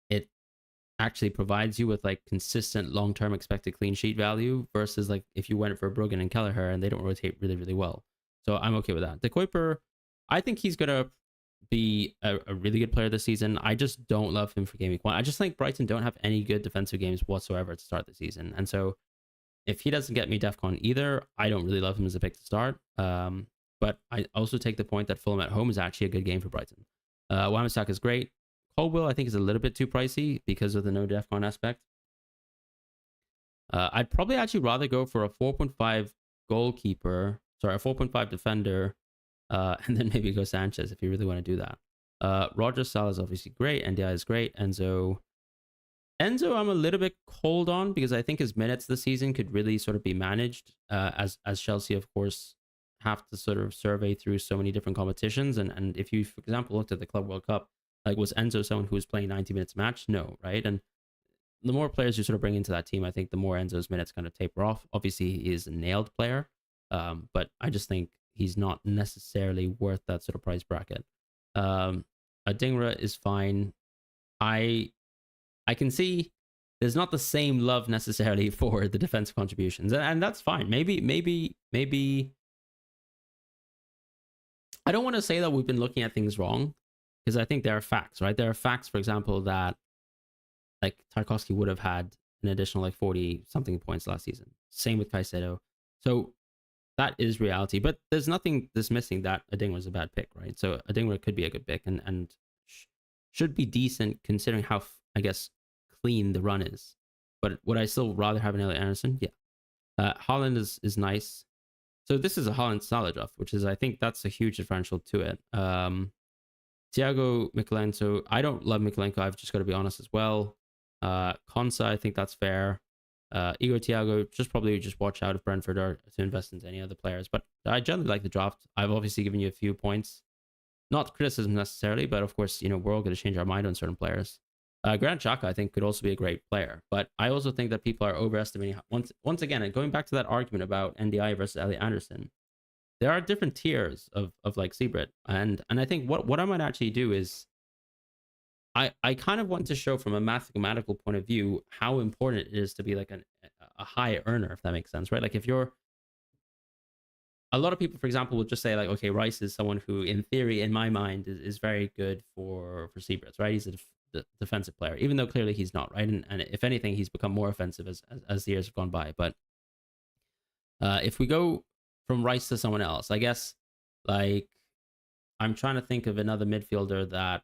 it actually provides you with like consistent long-term expected clean sheet value versus like if you went for Bruggen and Kelleher and they don't rotate really, really well. So I'm okay with that. The Goalkeeper, I think he's going to be a really good player this season. I just don't love him for game week 1. I just think Brighton don't have any good defensive games whatsoever to start the season. And so if he doesn't get me DEFCON either, I don't really love him as a pick to start. But I also take the point that Fulham at home is actually a good game for Brighton. Wan-Bissaka is great. Colwell, I think, is a little bit too pricey because of the no DEFCON aspect. I'd probably actually rather go for a 4.5 goalkeeper, sorry, a 4.5 defender, and then maybe go Sanchez if you really want to do that. Roger Salah is obviously great. NDI is great. Enzo, I'm a little bit cold on because I think his minutes this season could really sort of be managed as Chelsea, of course, have to sort of survey through so many different competitions. And if you, for example, looked at the Club World Cup, like, was Enzo someone who was playing 90 minutes a match? No, right? And the more players you sort of bring into that team, I think the more Enzo's minutes kind of taper off. Obviously, he is a nailed player, But I just think he's not necessarily worth that sort of price bracket. Adingra is fine. I can see there's not the same love necessarily for the defensive contributions, and that's fine. Maybe I don't want to say that we've been looking at things wrong, because I think there are facts, right? There are facts, for example, that like Tarkovsky would have had an additional like 40 something points last season. Same with Caicedo. So that is reality, but there's nothing dismissing that Adingra was a bad pick, right? So Adingra could be a good pick and should be decent considering how I guess clean the run is. But would I still rather have an Elliot Anderson? Yeah. Holland is nice. So this is a Holland Salah draft, which is I think that's a huge differential to it. Thiago Mikalenko, I don't love Mikalenko. I've just got to be honest as well. Konsa, I think that's fair. Igor Thiago, probably watch out if Brentford are to invest into any other players. But I generally like the draft. I've obviously given you a few points. Not criticism necessarily, but of course, we're all going to change our mind on certain players. Granit Xhaka, I think, could also be a great player. But I also think that people are overestimating. Once again, and going back to that argument about NDI versus Elliot Anderson, there are different tiers of like Seabrit. And I think what I might actually do is I kind of want to show from a mathematical point of view how important it is to be like a high earner, if that makes sense, right? Like if you're a lot of people, for example, will just say like, okay, Rice is someone who, in theory, in my mind, is very good for Seabrits, right? He's a defensive player, even though clearly he's not, right? And if anything, he's become more offensive as the years have gone by. But if we go from Rice to someone else, I guess, like, I'm trying to think of another midfielder that,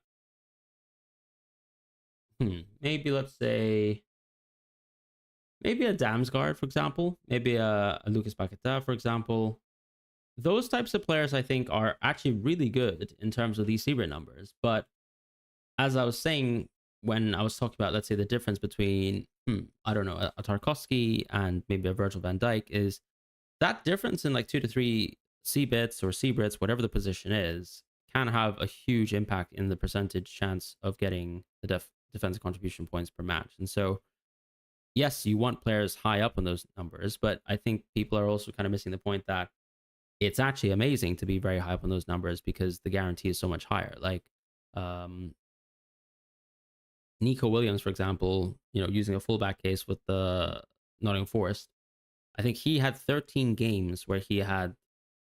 maybe let's say, maybe a Damsgaard, for example, maybe a Lucas Paqueta, for example. Those types of players, I think, are actually really good in terms of these Seabrit numbers. But as I was saying, when I was talking about, let's say, the difference between, I don't know, a Tarkovsky and maybe a Virgil van Dijk, is that difference in like 2 to 3 C-bits or C-Brits, whatever the position is, can have a huge impact in the percentage chance of getting the defensive contribution points per match. And so, yes, you want players high up on those numbers, but I think people are also kind of missing the point that it's actually amazing to be very high up on those numbers because the guarantee is so much higher. Like, Nico Williams, for example, using a fullback case with the Nottingham Forest, I think he had 13 games where he had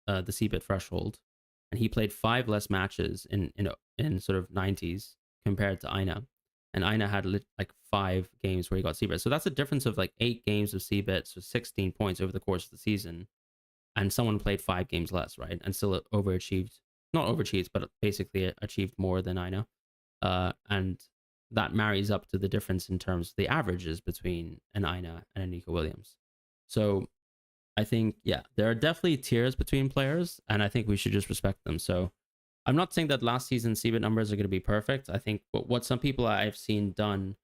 the C-bit threshold, and he played 5 less matches in sort of 90s compared to Aina. And Aina had like 5 games where he got C-bit. So that's a difference of like 8 games of C-bit, so 16 points over the course of the season. And someone played 5 games less, right? And still overachieved. Not overachieved, but basically achieved more than Aina. And that marries up to the difference in terms of the averages between an Aina and a Nico Williams. So I think, yeah, there are definitely tiers between players, and I think we should just respect them. So I'm not saying that last season's CBIT numbers are going to be perfect. I think what some people I've seen done,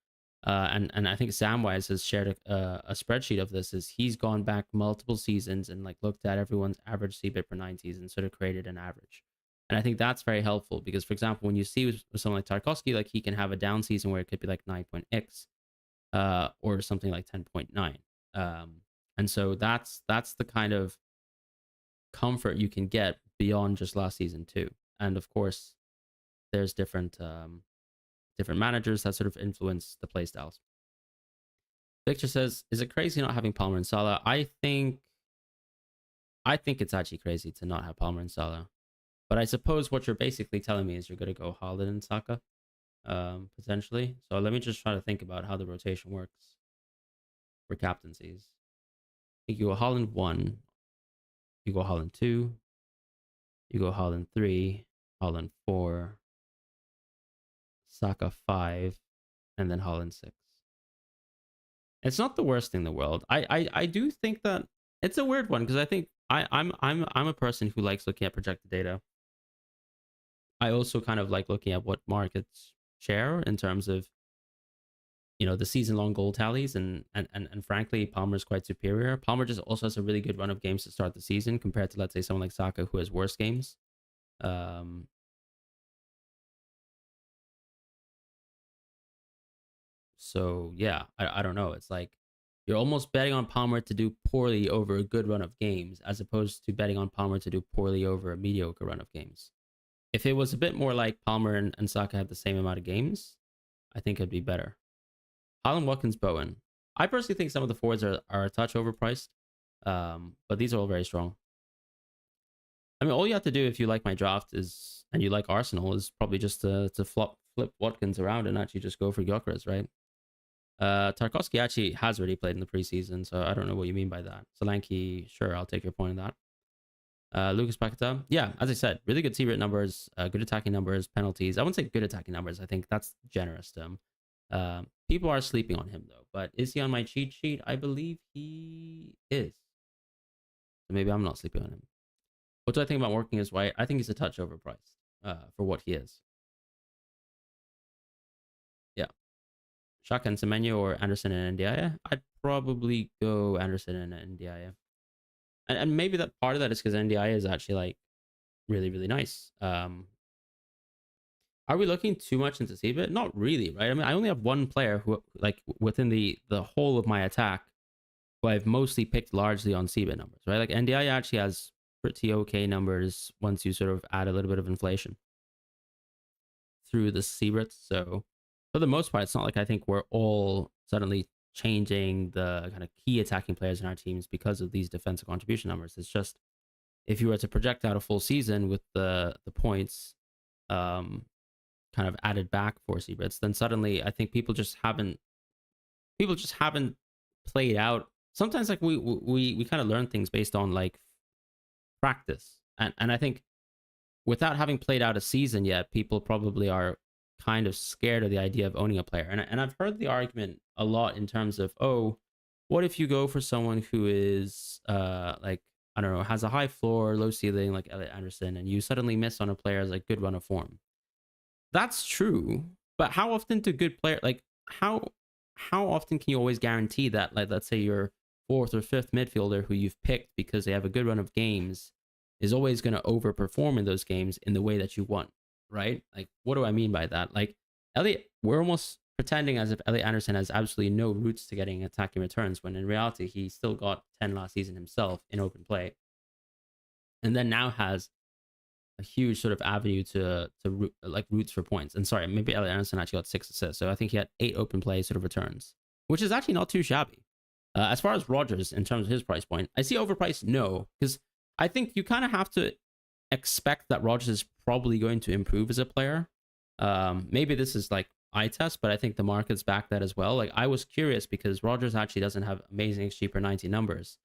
and I think Samwise has shared a spreadsheet of this, is he's gone back multiple seasons and like looked at everyone's average CBIT per 90s and sort of created an average. And I think that's very helpful because, for example, when you see with someone like Tarkovsky, like he can have a down season where it could be like 9.x, or something like 10.9. And so that's the kind of comfort you can get beyond just last season too. And of course, there's different managers that sort of influence the play styles. Victor says, "Is it crazy not having Palmer and Salah?" I think it's actually crazy to not have Palmer and Salah. But I suppose what you're basically telling me is you're going to go Haaland and Saka, potentially. So let me just try to think about how the rotation works for captaincies. You go Haaland 1, you go Haaland 2, you go Haaland 3, Haaland 4, Saka 5, and then Haaland 6. It's not the worst thing in the world. I do think that it's a weird one because I think I'm a person who likes looking at projected data. I also kind of like looking at what markets share in terms of the season-long goal tallies, and frankly, Palmer's quite superior. Palmer just also has a really good run of games to start the season compared to, let's say, someone like Saka who has worse games. So yeah, I don't know. It's like You're almost betting on Palmer to do poorly over a good run of games, as opposed to betting on Palmer to do poorly over a mediocre run of games. If it was a bit more like Palmer and Saka had the same amount of games, I think it'd be better. Haaland, Watkins, Bowen. I personally think some of the forwards are a touch overpriced, but these are all very strong. I mean, all you have to do if you like my draft is, and you like Arsenal, is probably just to flip Watkins around and actually just go for Gyökeres, right? Tarkowski actually has already played in the preseason, so I don't know what you mean by that. Solanke, sure, I'll take your point on that. Lucas Paqueta, yeah, as I said, really good C-rate numbers, good attacking numbers, penalties. I wouldn't say good attacking numbers. I think that's generous to him. People are sleeping on him though, but is he on my cheat sheet? I believe he is. So maybe I'm not sleeping on him. What do I think about working as White? I think he's a touch overpriced for what he is. Yeah. Xhaka and Semenyo or Anderson and Ndiaye? I'd probably go Anderson and Ndiaye. And maybe that part of that is because Ndiaye is actually like really, really nice. Are we looking too much into Seabit? Not really, right? I mean, I only have one player who, like, within the whole of my attack, who I've mostly picked largely on Seabit numbers, right? Like, Ndiaye actually has pretty okay numbers once you sort of add a little bit of inflation through the Seabit. So, for the most part, it's not like I think we're all suddenly changing the kind of key attacking players in our teams because of these defensive contribution numbers. It's just, if you were to project out a full season with the points kind of added back for Seabits, then suddenly I think people just haven't played out. Sometimes like we kind of learn things based on like practice, and I think without having played out a season yet, people probably are kind of scared of the idea of owning a player. And I've heard the argument a lot in terms of, oh, what if you go for someone who is like, I don't know, has a high floor, low ceiling, like Elliot Anderson, and you suddenly miss on a player's like good run of form. That's true, but how often do good player like how often can you always guarantee that, like, let's say your fourth or fifth midfielder who you've picked because they have a good run of games is always going to overperform in those games in the way that you want, right? Like, what do I mean by that? Like, Elliot, we're almost pretending as if Elliot Anderson has absolutely no roots to getting attacking returns, when in reality he still got 10 last season himself in open play, and then now has a huge sort of avenue to like roots for points. And sorry, maybe Elliot Anderson actually got 6 assists, so I think he had 8 open play sort of returns, which is actually not too shabby. As far as Rodgers in terms of his price point, I see overpriced, no, because I think you kind of have to expect that Rodgers is probably going to improve as a player. Maybe this is like eye test, but I think the market's back that as well. Like, I was curious because Rodgers actually doesn't have amazing XG per 90 numbers.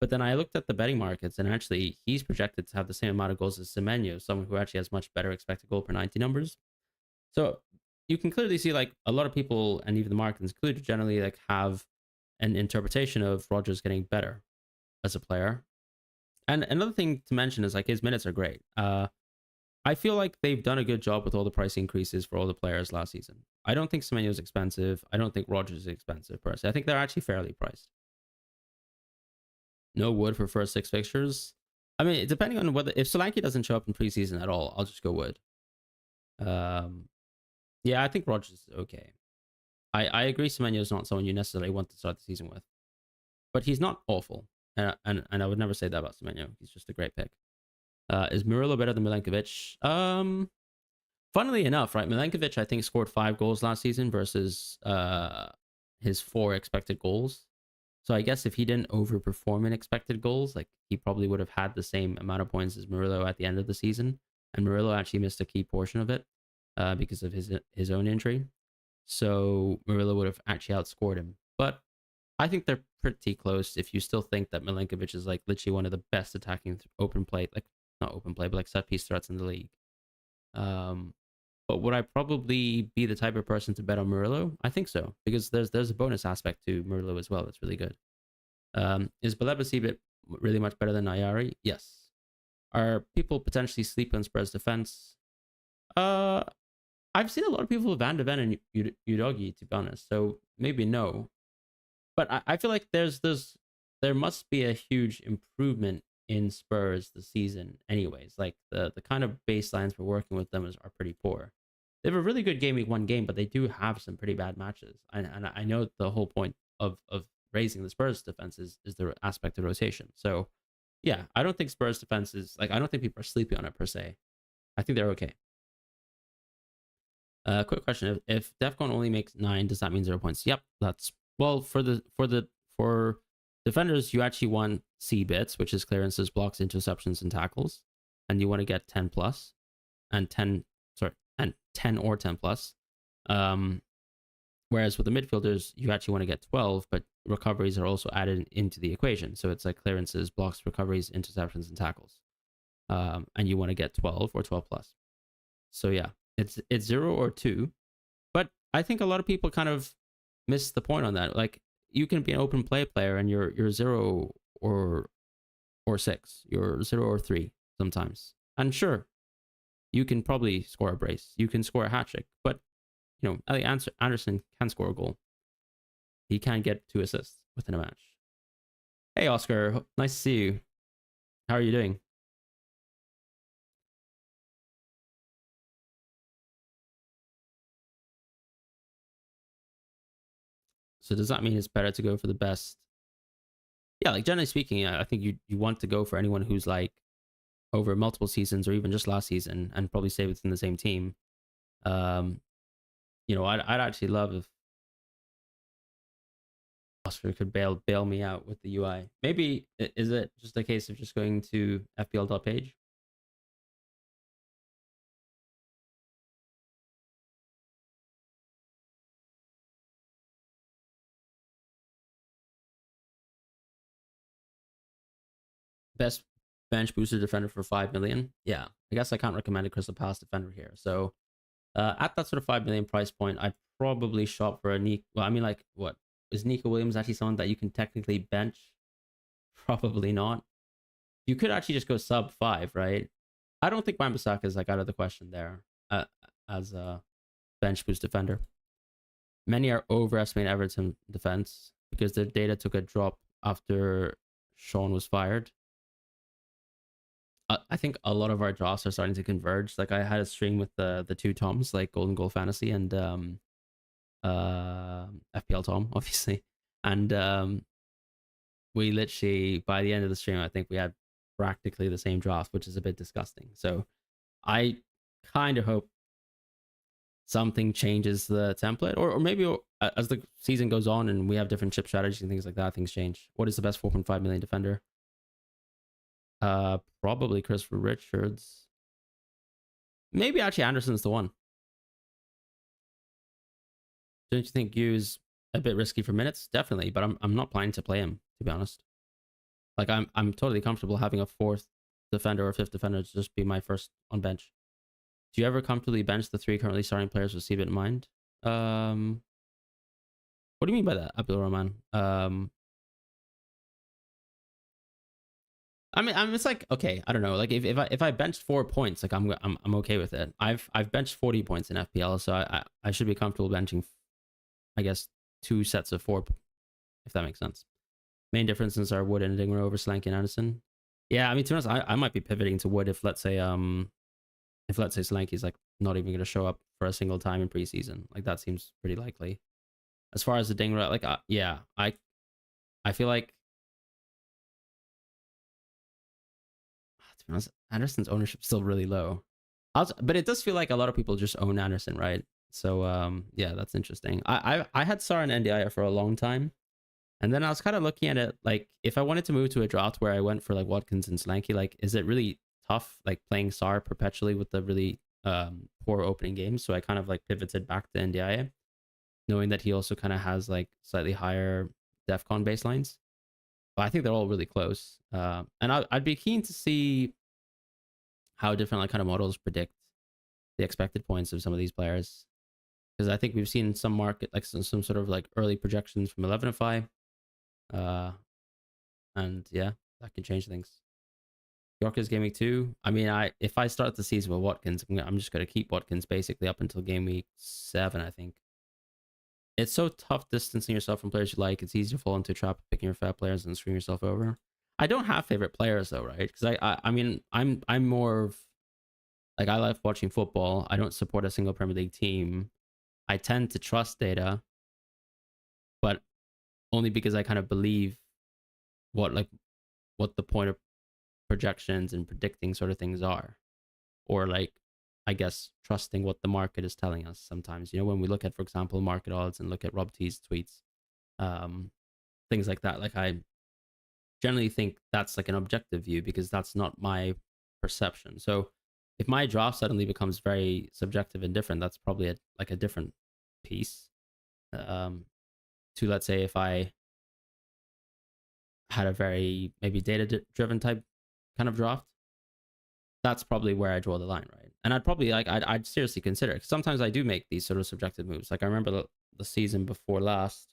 But then I looked at the betting markets, and actually he's projected to have the same amount of goals as Semenyo, someone who actually has much better expected goal per 90 numbers. So you can clearly see like a lot of people, and even the market included, generally like have an interpretation of Rodgers getting better as a player. And another thing to mention is like his minutes are great. I feel like they've done a good job with all the price increases for all the players last season. I don't think Semenyo is expensive. I don't think Rodgers is expensive personally. I think they're actually fairly priced. No Wood for first 6 fixtures. I mean, depending on whether, if Solanke doesn't show up in preseason at all, I'll just go Wood. Yeah, I think Rodgers is okay. I agree Semenyo is not someone you necessarily want to start the season with, but he's not awful. And I would never say that about Semenyo. He's just a great pick. Is Murillo better than Milenkovic? Funnily enough, right, Milenkovic I think scored 5 goals last season versus his 4 expected goals. So I guess if he didn't overperform in expected goals, like, he probably would have had the same amount of points as Murillo at the end of the season. And Murillo actually missed a key portion of it because of his own injury. So Murillo would have actually outscored him. But I think they're pretty close if you still think that Milenkovic is like literally one of the best attacking open play, like not open play, but like set piece threats in the league. But would I probably be the type of person to bet on Murillo? I think so, because there's a bonus aspect to Murillo as well that's really good. Is Baleba Seabit really much better than Nayari? Yes. Are people potentially sleeping on Spurs defense? I've seen a lot of people with Van de Ven and Udogi, to be honest, so maybe no. But I feel like there must be a huge improvement in Spurs this season anyways. Like, the kind of baselines we're working with them are pretty poor. They have a really good game week 1 game, but they do have some pretty bad matches. And I know the whole point of raising the Spurs defense is the aspect of rotation. So yeah, I don't think Spurs defense is like, I don't think people are sleeping on it per se. I think they're okay. Quick question: if Defcon only makes 9, does that mean 0 points? Yep, that's well for defenders. You actually want C bits, which is clearances, blocks, interceptions, and tackles, and you want to get 10 plus, and 10 and 10 or 10 plus. Whereas with the midfielders, you actually want to get 12, but recoveries are also added into the equation. So it's like clearances, blocks, recoveries, interceptions, and tackles. And you want to get 12 or 12 plus. So yeah, it's 0 or 2. But I think a lot of people kind of miss the point on that. Like, you can be an open play player and you're 0 or 6. You're 0 or 3 sometimes. And sure, you can probably score a brace. You can score a hat trick, but Elliot Anderson can score a goal. He can get 2 assists within a match. Hey, Oscar. Nice to see you. How are you doing? So does that mean it's better to go for the best? Yeah, like generally speaking, I think you want to go for anyone who's like over multiple seasons or even just last season and probably stay within the same team. I'd actually love if Oscar could bail me out with the UI. Maybe is it just a case of just going to fpl.page? Best bench booster defender for 5 million. Yeah, I guess I can't recommend a Crystal Palace defender here. So at that sort of 5 million price point, I'd probably shop for a Nico. Well, I mean, like, what is Nico Williams actually someone that you can technically bench? Probably not. You could actually just go sub 5, right? I don't think Wan-Bissaka is like out of the question there as a bench boost defender. Many are overestimating Everton defense because their data took a drop after Sean was fired. I think a lot of our drafts are starting to converge. Like, I had a stream with the two Toms, like Golden Goal Fantasy and FPL Tom, obviously, and we literally, by the end of the stream, I think we had practically the same draft, which is a bit disgusting. So I kind of hope something changes the template, or maybe as the season goes on and we have different chip strategies and things like that, things change. What is the best 4.5 million defender? Probably Christopher Richards. Maybe actually Anderson's the one. Don't you think Gu's a bit risky for minutes? Definitely, but I'm not planning to play him, to be honest. Like, I'm totally comfortable having a 4th defender or 5th defender to just be my first on bench. Do you ever comfortably bench the 3 currently starting players with CBIT in mind? What do you mean by that, Abdul Rahman? I mean, it's like, okay, I don't know. Like, if I benched 4 points, like I'm okay with it. I've benched 40 points in FPL, so I should be comfortable benching, I guess, 2 sets of 4, if that makes sense. Main differences are Wood and Adingra over Solanke and Anderson. Yeah, I mean, to be honest, I might be pivoting to Wood if let's say Solanke's like not even going to show up for a single time in preseason. Like, that seems pretty likely. As far as the Adingra, like, yeah, I feel like, to be honest, Anderson's ownership's still really low. But it does feel like a lot of people just own Anderson, right? So yeah, that's interesting. I had Sar and NDI for a long time. And then I was kind of looking at it, like, if I wanted to move to a draft where I went for like Watkins and Solanke, like, is it really tough, like, playing Sar perpetually with the really poor opening games? So I kind of like pivoted back to NDIA, knowing that he also kind of has like slightly higher DEFCON baselines. But I think they're all really close. And I'd be keen to see how different like kind of models predict the expected points of some of these players, because I think we've seen some market, like some sort of like early projections from 11FI. And yeah, that can change things. Yorker's game week 2. I mean, if I start the season with Watkins, I'm just going to keep Watkins basically up until game week 7, I think. It's so tough distancing yourself from players you like. It's easy to fall into a trap of picking your fat players and screwing yourself over. I don't have favorite players though, right? Because I mean, I'm more of like, I like watching football. I don't support a single Premier League team. I tend to trust data, but only because I kind of believe what like what the point of projections and predicting sort of things are, or like I guess trusting what the market is telling us sometimes. When we look at, for example, market odds and look at Rob T's tweets, um, things like that. Like I generally think that's like an objective view because that's not my perception. So if my draft suddenly becomes very subjective and different, that's probably like a different piece. To, let's say, if I had a very maybe data driven type kind of draft, that's probably where I draw the line, right? And I'd probably like I'd seriously consider it. Sometimes I do make these sort of subjective moves. Like I remember the season before last,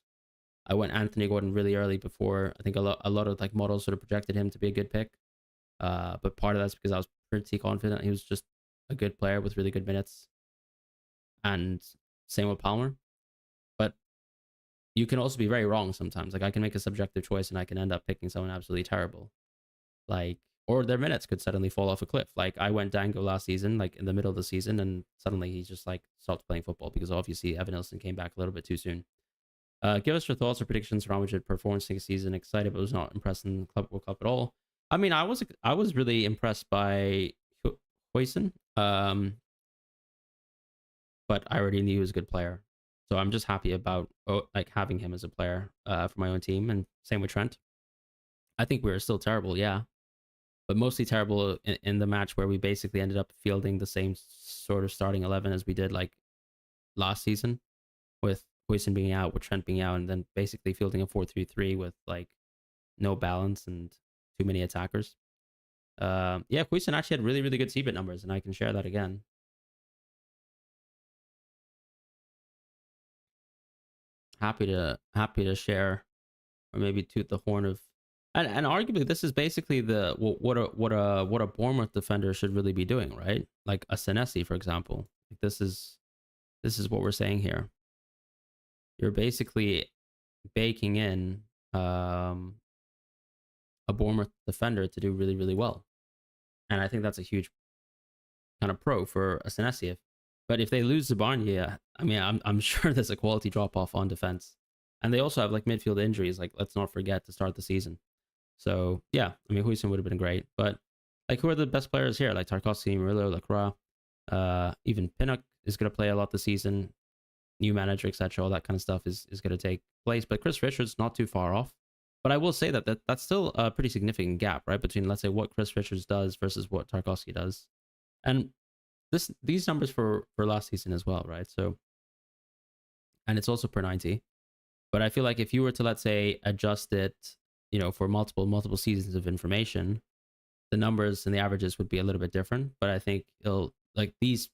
I went Anthony Gordon really early before I think a lot of like models sort of projected him to be a good pick. But part of that's because I was pretty confident he was just a good player with really good minutes. And same with Palmer. But you can also be very wrong sometimes. Like I can make a subjective choice and I can end up picking someone absolutely terrible. Like, or their minutes could suddenly fall off a cliff. Like I went Dango last season, like in the middle of the season, and suddenly he's just like stopped playing football because obviously Evan Nilsson came back a little bit too soon. Give us your thoughts or predictions around which performance next season. Excited, but was not impressed in the Club World Cup at all. I mean, I was really impressed by Huijsen, but I already knew he was a good player, so I'm just happy about like having him as a player for my own team. And same with Trent. I think we were still terrible, yeah, but mostly terrible in the match where we basically ended up fielding the same sort of starting 11 as we did like last season, with Huijsen being out, with Trent being out, and then basically fielding a 4-3-3 with like no balance and too many attackers. Yeah, Huijsen actually had really, really good CBIT numbers, and I can share that again. Happy to share, or maybe toot the horn of, and arguably this is basically the what a Bournemouth defender should really be doing, right? Like a Senesi, for example. Like this is what we're saying here. You're basically baking in a Bournemouth defender to do really, really well, and I think that's a huge kind of pro for a Senesi. But if they lose Zabarnia, I mean, I'm sure there's a quality drop off on defense, and they also have like midfield injuries. Like let's not forget to start the season. So yeah, I mean, Huijsen would have been great, but like who are the best players here? Like Tarkovsky, Murillo, Lacroix, even Pinnock is going to play a lot this season. New manager, etc. All that kind of stuff is going to take place. But Chris Richards not too far off. But I will say that's still a pretty significant gap, right, between, let's say, what Chris Richards does versus what Tarkovsky does. And these numbers for last season as well, right? So, and it's also per 90. But I feel like if you were to, let's say, adjust it, for multiple seasons of information, the numbers and the averages would be a little bit different. But I think it'll, like, these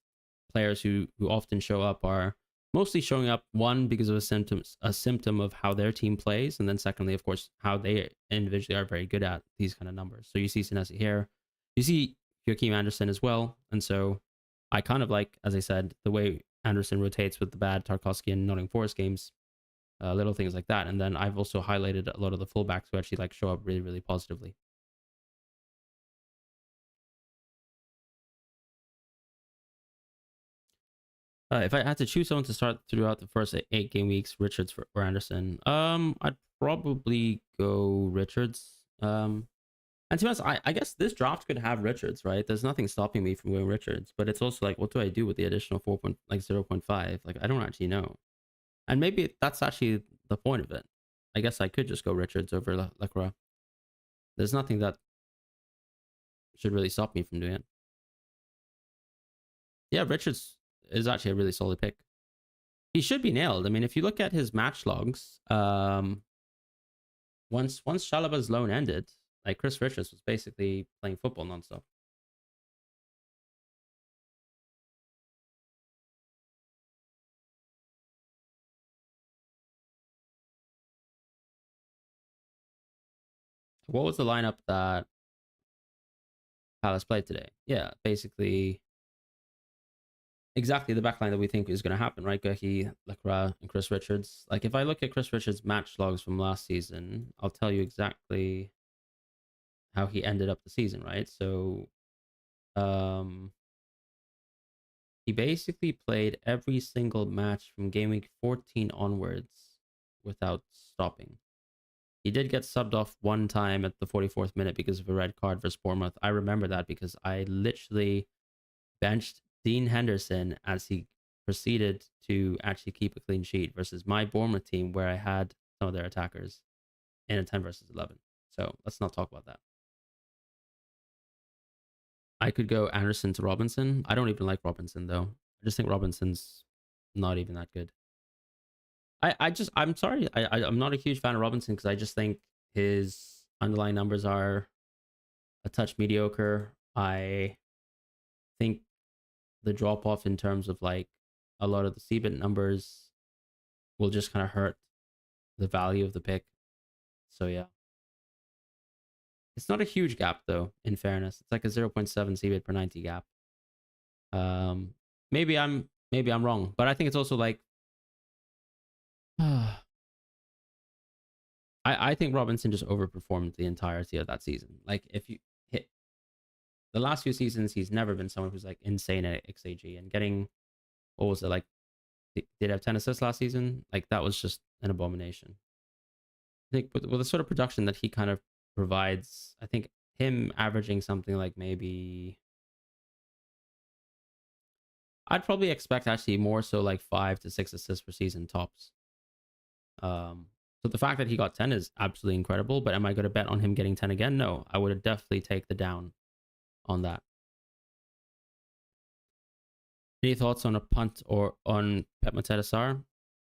players who often show up are mostly showing up, one, because of a symptom of how their team plays, and then secondly, of course, how they individually are very good at these kind of numbers. So you see Senesi here, you see Joachim Anderson as well, and so I kind of like, as I said, the way Anderson rotates with the bad Tarkovsky and Nottingham Forest games, little things like that. And then I've also highlighted a lot of the fullbacks who actually like show up really, really positively. If I had to choose someone to start throughout the first 8 game weeks, Richards or Anderson, I'd probably go Richards. And to be honest, I guess this draft could have Richards, right? There's nothing stopping me from going Richards, but it's also like, what do I do with the additional 0.5? Like, I don't actually know. And maybe that's actually the point of it. I guess I could just go Richards over Lacroix. There's nothing that should really stop me from doing it. Yeah, Richards is actually a really solid pick. He should be nailed. I mean, if you look at his match logs, once Shalaba's loan ended, like Chris Richards was basically playing football nonstop. What was the lineup that Palace played today? Yeah, basically exactly the backline that we think is going to happen, right? Gurki, Lacroix, and Chris Richards. Like, if I look at Chris Richards' match logs from last season, I'll tell you exactly how he ended up the season, right? So, he basically played every single match from game week 14 onwards without stopping. He did get subbed off one time at the 44th minute because of a red card versus Bournemouth. I remember that because I literally benched Dean Henderson as he proceeded to actually keep a clean sheet versus my Bournemouth team where I had some of their attackers in a 10 versus 11. So let's not talk about that. I could go Anderson to Robinson. I don't even like Robinson though. I just think Robinson's not even that good. I'm sorry. I'm not a huge fan of Robinson because I just think his underlying numbers are a touch mediocre. I think the drop off in terms of like a lot of the CBIT numbers will just kind of hurt the value of the pick. So yeah. It's not a huge gap though, in fairness. It's like a 0.7 CBIT per 90 gap. Maybe I'm wrong, but I think it's also like I think Robinson just overperformed the entirety of that season. Like if you hit the last few seasons, he's never been someone who's like insane at XAG and getting what was it like? Did have 10 assists last season? Like that was just an abomination. I think with the sort of production that he kind of provides, I think him averaging something like maybe I'd probably expect actually more so like 5 to 6 assists per season tops. So the fact that he got 10 is absolutely incredible, but am I going to bet on him getting 10 again? No, I would definitely take the down on that. Any thoughts on a punt or on Pep Mateta Sarr?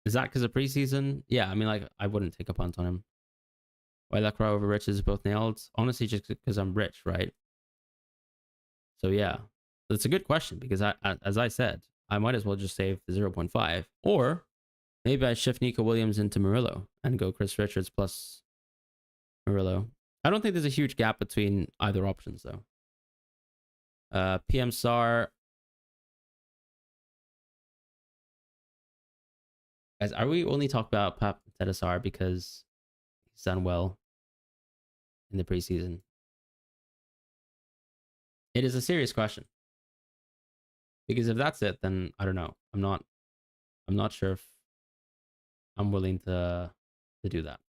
Is that because of preseason? Yeah, I mean, like, I wouldn't take a punt on him. Why Lacroix over Rich is both nailed? Honestly, just because I'm rich, right? So yeah, it's a good question because as I said, I might as well just save the 0.5, or maybe I shift Nico Williams into Murillo and go Chris Richards plus Murillo. I don't think there's a huge gap between either options though. PM Sarr. Guys, are we only talking about Pep Sarr because he's done well in the preseason? It is a serious question. Because if that's it, then I don't know. I'm not sure if I'm willing to do that.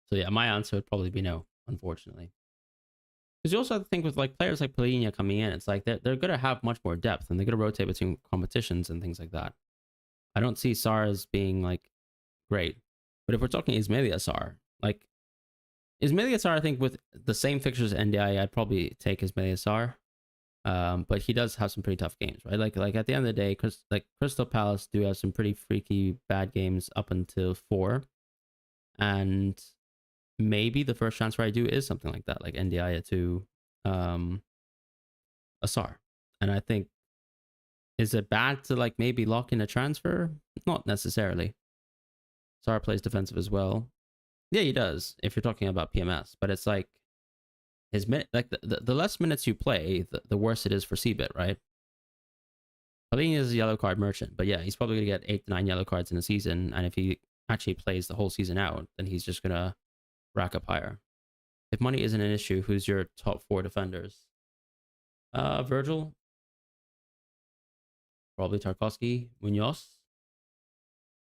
So yeah, my answer would probably be no, unfortunately. Because you also have to think with like players like Polina coming in, it's like they're going to have much more depth and they're going to rotate between competitions and things like that. I don't see Sarr as being like great. But if we're talking Ismailia Sarr, like Ismailia Sarr, I think with the same fixtures as NDI, I'd probably take Ismailia Sarr. But he does have some pretty tough games, right? Like at the end of the day, Crystal Palace do have some pretty freaky bad games up until 4. And maybe the first transfer I do is something like that, like NDI to Sarr. And I think, is it bad to like maybe lock in a transfer? Not necessarily. Sarr plays defensive as well. Yeah, he does if you're talking about PMS, but it's like his like the less minutes you play, the worse it is for CBIT, right? Polini is a yellow card merchant, but yeah, he's probably gonna get 8 to 9 yellow cards in a season, and if he actually plays the whole season out, then he's just gonna rack up higher. If money isn't an issue, who's your top 4 defenders? Virgil, probably Tarkovsky, Munoz,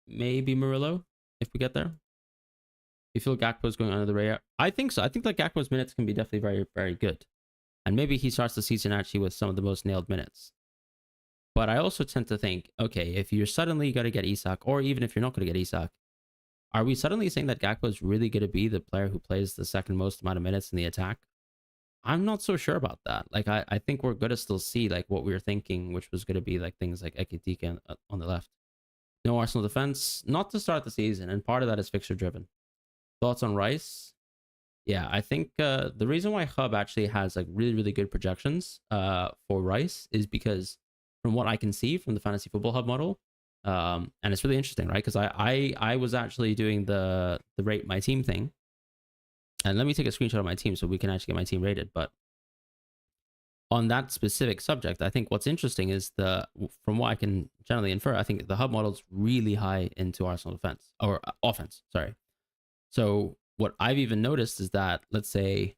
maybe Murillo if we get there. You feel Gakpo's going under the radar? I think so. I think that Gakpo's minutes can be definitely very, very good. And maybe he starts the season actually with some of the most nailed minutes. But I also tend to think, okay, if you're suddenly going to get Isak, or even if you're not going to get Isak, are we suddenly saying that Gakpo is really going to be the player who plays the second most amount of minutes in the attack? I'm not so sure about that. Like, I think we're going to still see like what we were thinking, which was going to be like things like Ekitike on the left. No Arsenal defense, not to start the season, and part of that is fixture driven. Thoughts on Rice? Yeah, I think the reason why Hub actually has like really, really good projections for Rice is because from what I can see from the Fantasy Football Hub model, and it's really interesting, right? Because I was actually doing the rate my team thing, and let me take a screenshot of my team so we can actually get my team rated. But on that specific subject, I think what's interesting is from what I can generally infer, I think the Hub model is really high into Arsenal defense or offense. Sorry. So what I've even noticed is that, let's say,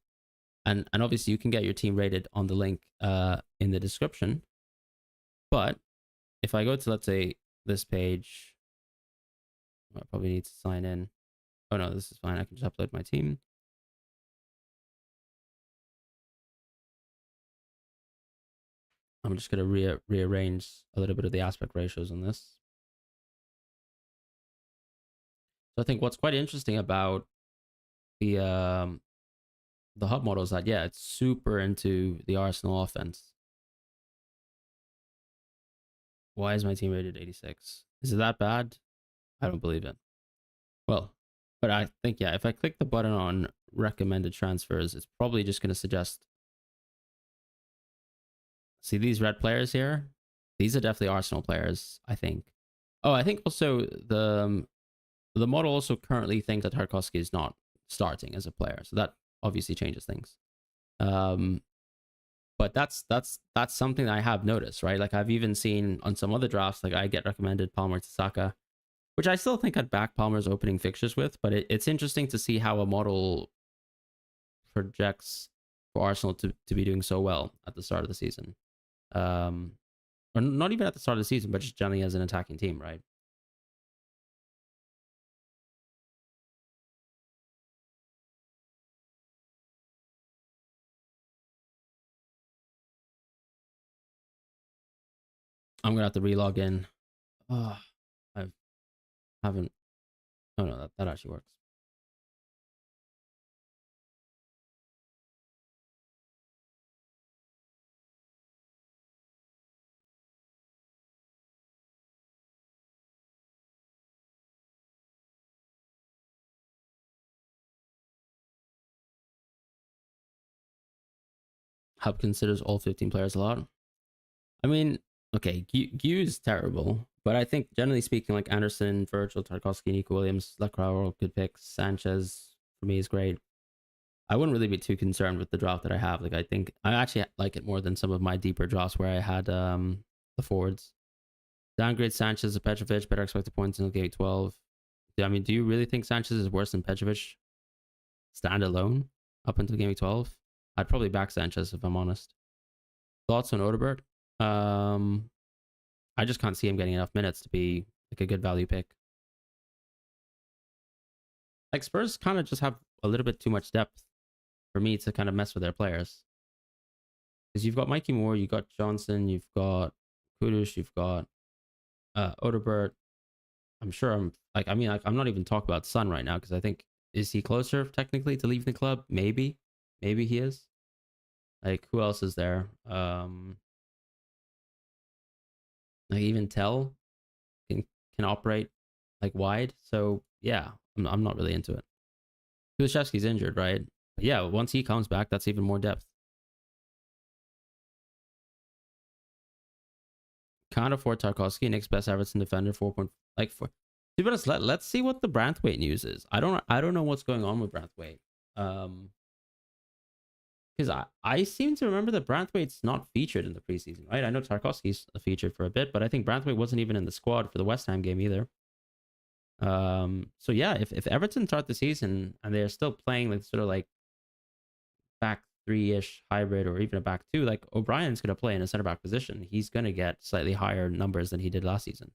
and obviously you can get your team rated on the link in the description. But if I go to, let's say, this page, I probably need to sign in. Oh no, this is fine. I can just upload my team. I'm just going to rearrange a little bit of the aspect ratios on this. So I think what's quite interesting about the hub model is that, yeah, it's super into the Arsenal offense. Why is my team rated 86? Is it that bad? I don't believe it. Well, but I think, yeah, if I click the button on recommended transfers, it's probably just going to suggest. See these red players here? These are definitely Arsenal players, I think. Oh, I think also the model also currently thinks that Tarkowski is not starting as a player, so that obviously changes things. But that's something that I have noticed, right? Like I've even seen on some other drafts, like I get recommended Palmer to Saka, which I still think I'd back Palmer's opening fixtures with, but it's interesting to see how a model projects for Arsenal to be doing so well at the start of the season. Or not even at the start of the season, but just generally as an attacking team, right? I'm gonna have to relog in. Oh, I haven't. Oh no, that actually works. Hub considers all 15 players a lot. I mean, okay, Gw is terrible, but I think generally speaking, like Anderson, Virgil, Tarkowski, Nico Williams, Lacroix are all good picks. Sanchez for me is great. I wouldn't really be too concerned with the draft that I have. Like I think I actually like it more than some of my deeper drafts where I had the forwards. Downgrade Sanchez to Petrovic, better expected points until game 12. I mean, do you really think Sanchez is worse than Petrovic standalone up until game 12? I'd probably back Sanchez if I'm honest. Thoughts on Odegaard? I just can't see him getting enough minutes to be like a good value pick. Like Spurs kind of just have a little bit too much depth for me to kind of mess with their players. Because you've got Mikey Moore, you've got Johnson, you've got Kudus, you've got Odegaard. I'm sure I'm like, I mean, like, I'm not even talking about Son right now because I think, is he closer technically to leaving the club? Maybe he is. Like, who else is there? Like even Tell can operate like wide. So yeah, I'm not really into it. Kulusevski's injured, right? But yeah, once he comes back, that's even more depth. Can't afford Tarkowski. Next best Everton defender, 4. Like for. To be honest, let's see what the Branthwaite news is. I don't know what's going on with Branthwaite. Because I seem to remember that Branthwaite's not featured in the preseason, right? I know Tarkowski's featured for a bit, but I think Branthwaite wasn't even in the squad for the West Ham game either. So yeah, if Everton start the season and they're still playing like sort of like back three-ish hybrid or even a back two, like O'Brien's gonna play in a center back position. He's gonna get slightly higher numbers than he did last season.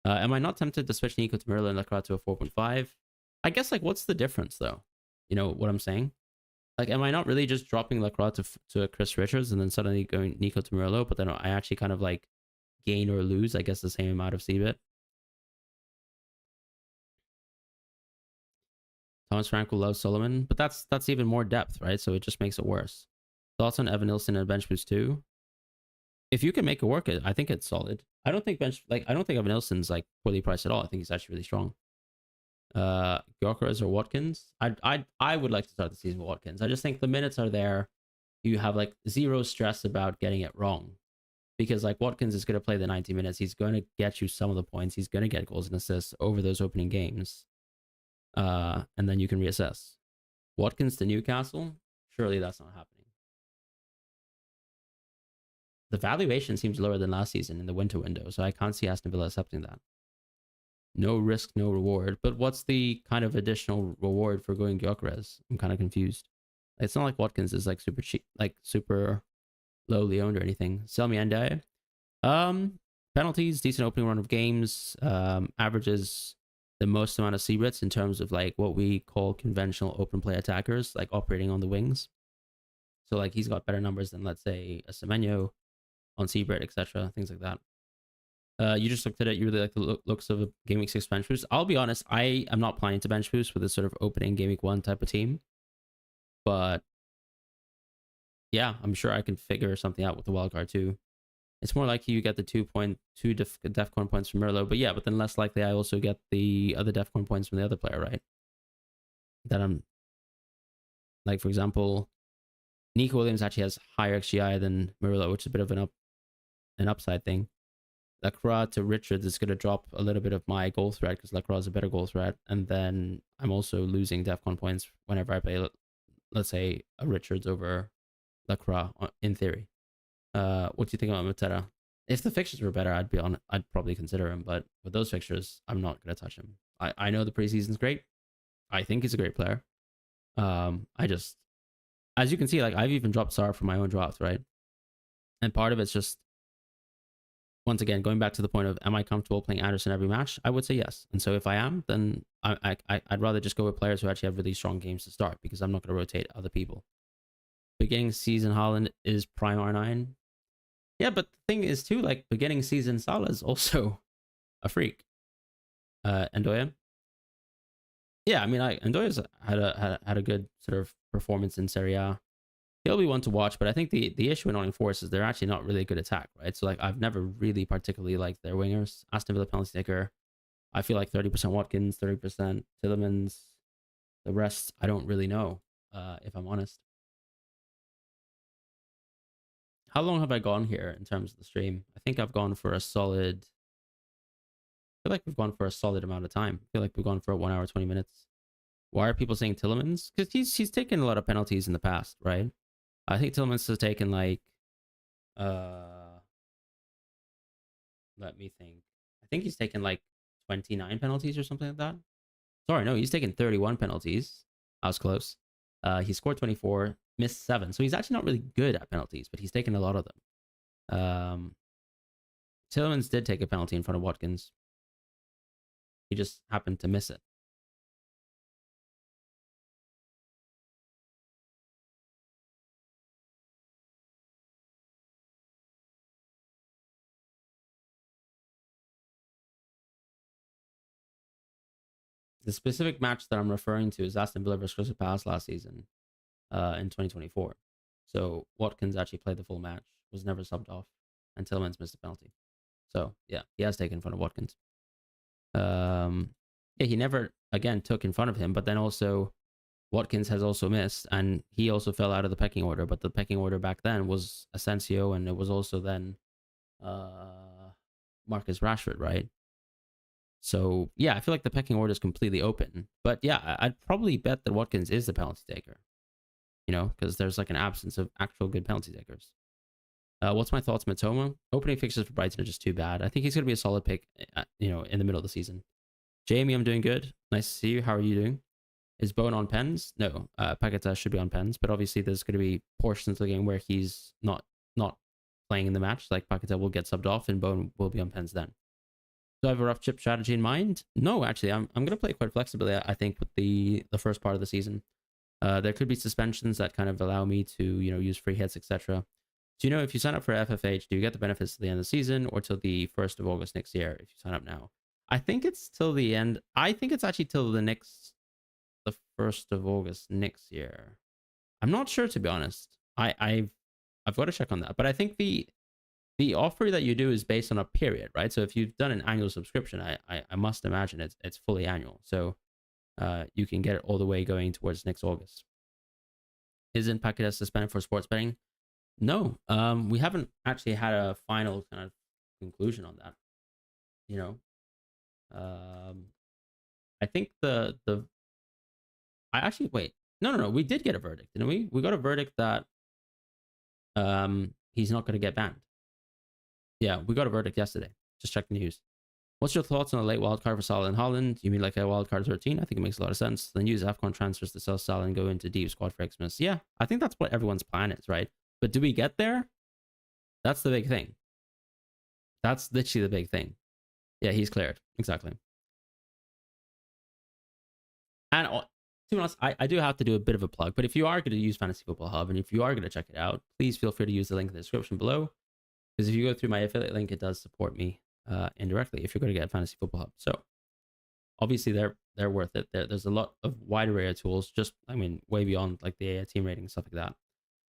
Am I not tempted to switch Nico to Merlin and Lacroix to a 4.5? I guess like what's the difference though? You know what I'm saying? Like, am I not really just dropping Lacroix to a Chris Richards and then suddenly going Nico to Merlot, but then I actually kind of like gain or lose, I guess, the same amount of CBIT? Thomas Frank will love Solomon, but that's even more depth, right? So it just makes it worse. Thoughts on Evan Nilsson and bench boost 2? If you can make it work, I think it's solid. I don't think Evan Nilsson's like poorly priced at all. I think he's actually really strong. Gyökeres or Watkins? I would like to start the season with Watkins. I just think the minutes are there. You have like zero stress about getting it wrong. Because like Watkins is going to play the 90 minutes. He's going to get you some of the points. He's going to get goals and assists over those opening games. And then you can reassess. Watkins to Newcastle? Surely that's not happening. The valuation seems lower than last season in the winter window, so I can't see Aston Villa accepting that. No risk, no reward. But what's the kind of additional reward for going Gyökeres? I'm kind of confused. It's not like Watkins is like super cheap, like super lowly owned or anything. Sell me Ende. Penalties, decent opening run of games. Averages the most amount of C-Brits in terms of like what we call conventional open play attackers, like operating on the wings. So like he's got better numbers than, let's say, a Semenyo on C-Brit, etc. Things like that. You just looked at it. You really like the looks of a Game Week 6 bench boost. I'll be honest, I am not planning to bench boost with this sort of opening Game Week 1 type of team. But yeah, I'm sure I can figure something out with the wildcard too. It's more likely you get the 2.2 DEFCON points from Merlot. But yeah, but then less likely I also get the other DEFCON points from the other player, right? That I'm like, for example, Nico Williams actually has higher XGI than Merlot, which is a bit of an upside thing. Lacroix to Richards is going to drop a little bit of my goal threat because Lacroix is a better goal threat. And then I'm also losing DEFCON points whenever I play, let's say, a Richards over Lacroix in theory. What do you think about Matera? If the fixtures were better, I'd probably consider him. But with those fixtures, I'm not going to touch him. I know the preseason's great. I think he's a great player. I just, as you can see, like I've even dropped Sarr from my own draft, right? And part of it's just, once again, going back to the point of, am I comfortable playing Anderson every match? I would say yes. And so if I am, then I'd rather just go with players who actually have really strong games to start because I'm not going to rotate other people. Beginning season Haaland is prime R9. Yeah, but the thing is too, like beginning season Salah is also a freak. Ndoye. Yeah, I mean, Ndoye's had a good sort of performance in Serie A. He'll be one to watch, but I think the issue in Nottingham Forest is they're actually not really a good attack, right? So like I've never really particularly liked their wingers. Aston Villa penalty taker. I feel like 30% Watkins, 30% Tillemans. The rest I don't really know, if I'm honest. How long have I gone here in terms of the stream? I think I've gone for a solid. I feel like we've gone for a solid amount of time. I feel like we've gone for 1 hour 20 minutes. Why are people saying Tillemans? Because he's taken a lot of penalties in the past, right? I think Tillemans has taken like, let me think. I think he's taken like 29 penalties or something like that. Sorry, no, he's taken 31 penalties. I was close. He scored 24, missed 7. So he's actually not really good at penalties, but he's taken a lot of them. Tillemans did take a penalty in front of Watkins. He just happened to miss it. The specific match that I'm referring to is Aston Villa versus Crystal Palace last season, in 2024. So Watkins actually played the full match, was never subbed off, and Tillemans missed a penalty. So yeah, he has taken in front of Watkins. Yeah, he never again took in front of him, but then also Watkins has also missed, and he also fell out of the pecking order. But the pecking order back then was Asensio, and it was also then Marcus Rashford, right? So yeah, I feel like the pecking order is completely open. But yeah, I'd probably bet that Watkins is the penalty taker. You know, because there's like an absence of actual good penalty takers. What's my thoughts, Matoma? Opening fixtures for Brighton are just too bad. I think he's going to be a solid pick, you know, in the middle of the season. Jamie, I'm doing good. Nice to see you. How are you doing? Is Bowen on pens? No, Paqueta should be on pens, but obviously there's going to be portions of the game where he's not playing in the match. Like Paqueta will get subbed off, and Bowen will be on pens then. Do I have a rough chip strategy in mind? No, actually, I'm going to play quite flexibly. I think with the first part of the season, there could be suspensions that kind of allow me to use free hits, etc. Do you know if you sign up for FFH, do you get the benefits to the end of the season or till the 1st of August next year if you sign up now? I think it's till the end. I think it's actually till the 1st of August next year. I'm not sure, to be honest. I've got to check on that. But I think the offer that you do is based on a period, right? So if you've done an annual subscription, I must imagine it's fully annual. So you can get it all the way going towards next August. Isn't Paqueta suspended for sports betting? No, we haven't actually had a final kind of conclusion on that. I think I actually wait. No. We did get a verdict, didn't we? We got a verdict that he's not going to get banned. Yeah, we got a verdict yesterday. Just check the news. What's your thoughts on a late wildcard for Salah and Haaland? You mean like a wildcard 13? I think it makes a lot of sense. Then use AFCON transfers to sell Salah and go into deep squad for Xmas. Yeah, I think that's what everyone's plan is, right? But do we get there? That's the big thing. That's literally the big thing. Yeah, he's cleared. Exactly. And to be honest, I do have to do a bit of a plug, but if you are going to use Fantasy Football Hub and if you are going to check it out, please feel free to use the link in the description below. Because if you go through my affiliate link, it does support me indirectly if you're going to get Fantasy Football Hub. So obviously they're worth it. There's a lot of wide array of tools, just I mean way beyond like the team rating and stuff like that.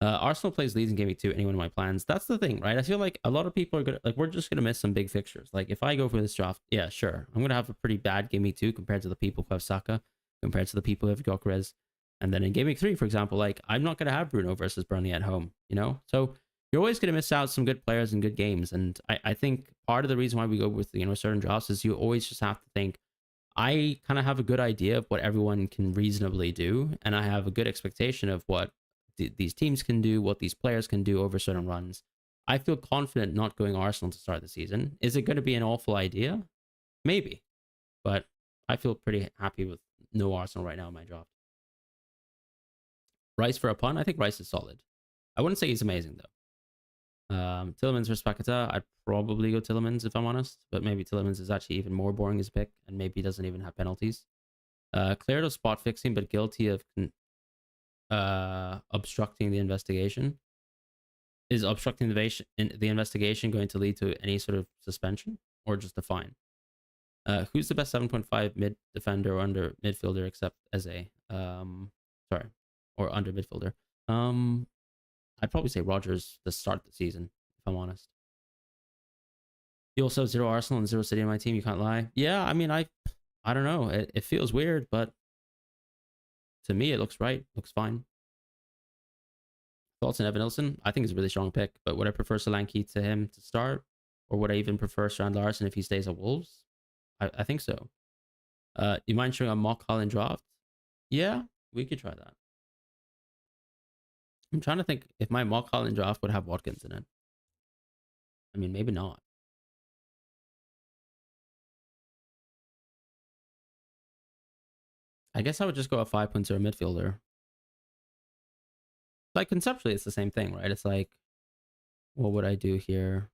Arsenal plays Leeds in game week 2. Anyone in my plans? That's the thing, right? I feel like a lot of people are gonna like we're just gonna miss some big fixtures. Like if I go for this draft, yeah, sure, I'm gonna have a pretty bad game week 2 compared to the people who have Saka, compared to the people who have Gyökeres. And then in game week 3, for example, like I'm not gonna have Bruno versus Burnley at home, you know. So you're always gonna miss out some good players and good games. And I think part of the reason why we go with certain drafts is you always just have to think I kind of have a good idea of what everyone can reasonably do, and I have a good expectation of what these teams can do, what these players can do over certain runs. I feel confident not going Arsenal to start the season. Is it going to be an awful idea? Maybe, but I feel pretty happy with no Arsenal right now in my draft. Rice for a pun? I think Rice is solid. I wouldn't say he's amazing though. Tielemans versus Paqueta, I'd probably go Tielemans if I'm honest, but maybe Tielemans is actually even more boring as a pick, and maybe doesn't even have penalties. Cleared of spot fixing, but guilty of obstructing the investigation. Is obstructing the investigation going to lead to any sort of suspension or just a fine? Who's the best 7.5 mid defender or under midfielder except as a sorry, or under midfielder? I'd probably say Rodgers to start the season, if I'm honest. You also have 0 Arsenal and 0 City on my team. You can't lie. Yeah, I mean, I don't know. It feels weird, but to me, it looks right. Looks fine. Thoughts on Evan Nilsson? I think it's a really strong pick, but would I prefer Solanke to him to start? Or would I even prefer Strand Larson if he stays at Wolves? I think so. You mind showing a mock Haaland draft? Yeah, we could try that. I'm trying to think if my mock Haaland draft would have Watkins in it. I mean, maybe not. I guess I would just go a 5.0 midfielder. Like conceptually, it's the same thing, right? It's like, what would I do here?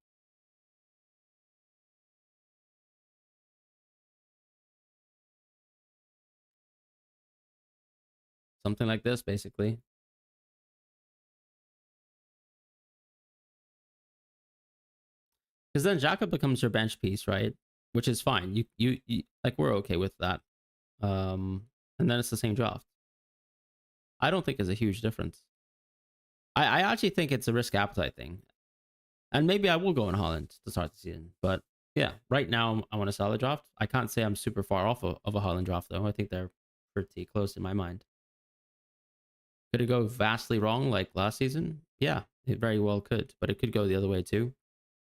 Something like this, basically. Because then Xhaka becomes your bench piece, right? Which is fine. You like we're okay with that. And then it's the same draft. I don't think it's a huge difference. I actually think it's a risk appetite thing. And maybe I will go in Haaland to start the season. But yeah, right now I want a Salah draft. I can't say I'm super far off of a Haaland draft, though. I think they're pretty close in my mind. Could it go vastly wrong like last season? Yeah, it very well could. But it could go the other way too.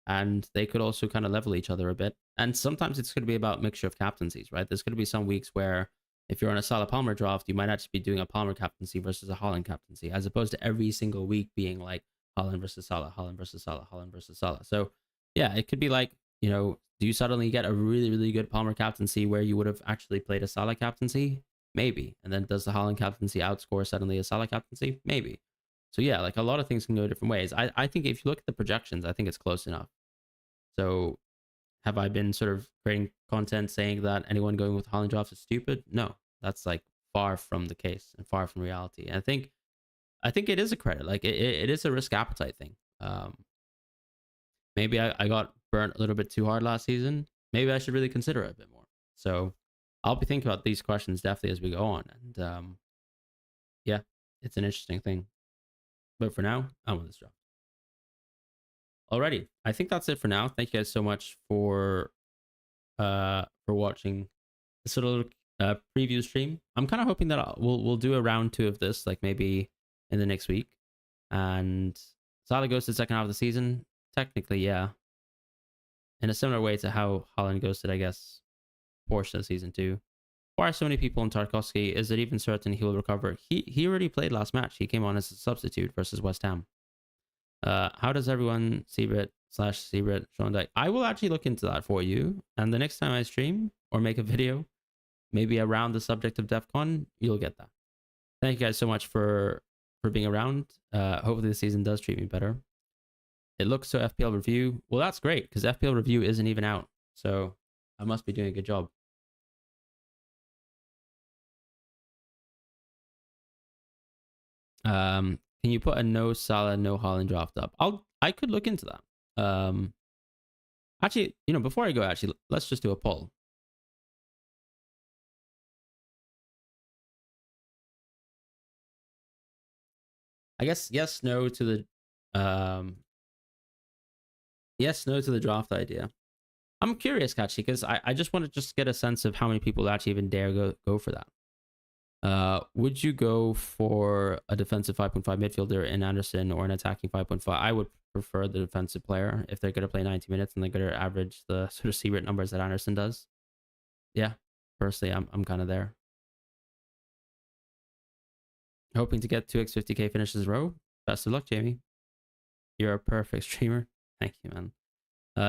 And they could also kind of level each other a bit. And sometimes it's going to be about mixture of captaincies, right? There's going to be some weeks where if you're on a Salah Palmer draft, you might actually be doing a Palmer captaincy versus a Haaland captaincy, as opposed to every single week being like Haaland versus Salah, Haaland versus Salah, Haaland versus Salah. So yeah, it could be like, do you suddenly get a really, really good Palmer captaincy where you would have actually played a Salah captaincy? Maybe. And then does the Haaland captaincy outscore suddenly a Salah captaincy? Maybe. So yeah, like a lot of things can go different ways. I think if you look at the projections, I think it's close enough. So have I been sort of creating content saying that anyone going with Haaland drafts is stupid? No, that's like far from the case and far from reality. And I think it is a credit. Like it is a risk appetite thing. Maybe I got burnt a little bit too hard last season. Maybe I should really consider it a bit more. So I'll be thinking about these questions definitely as we go on. And yeah, it's an interesting thing. But for now, I'm on this draft. Alrighty, I think that's it for now. Thank you guys so much for watching this little preview stream. I'm kind of hoping that we'll do a round 2 of this, like maybe in the next week. And Salah goes to the second half of the season. Technically, yeah. In a similar way to how Haaland ghosted, I guess, portion of season 2. Why are so many people in Tarkowski? Is it even certain he will recover? He already played last match. He came on as a substitute versus West Ham. How does everyone Seabrit Sean Dyke? I will actually look into that for you. And the next time I stream or make a video, maybe around the subject of DEF CON, you'll get that. Thank you guys so much for being around. Hopefully the season does treat me better. It looks so FPL review. Well, that's great because FPL review isn't even out. So I must be doing a good job. Can you put a no Salah, no Haaland draft up? I could look into that. Actually, before I go, let's just do a poll. I guess yes, no to the yes, no to the draft idea. I'm curious, actually, because I just want to just get a sense of how many people actually even dare go for that. Would you go for a defensive 5.5 midfielder in Anderson or an attacking 5.5? I would prefer the defensive player if they're going to play 90 minutes and they're going to average the sort of C-rate numbers that Anderson does. Yeah, personally, I'm kind of there. Hoping to get 2x50k finishes in a row. Best of luck, Jamie. You're a perfect streamer. Thank you, man.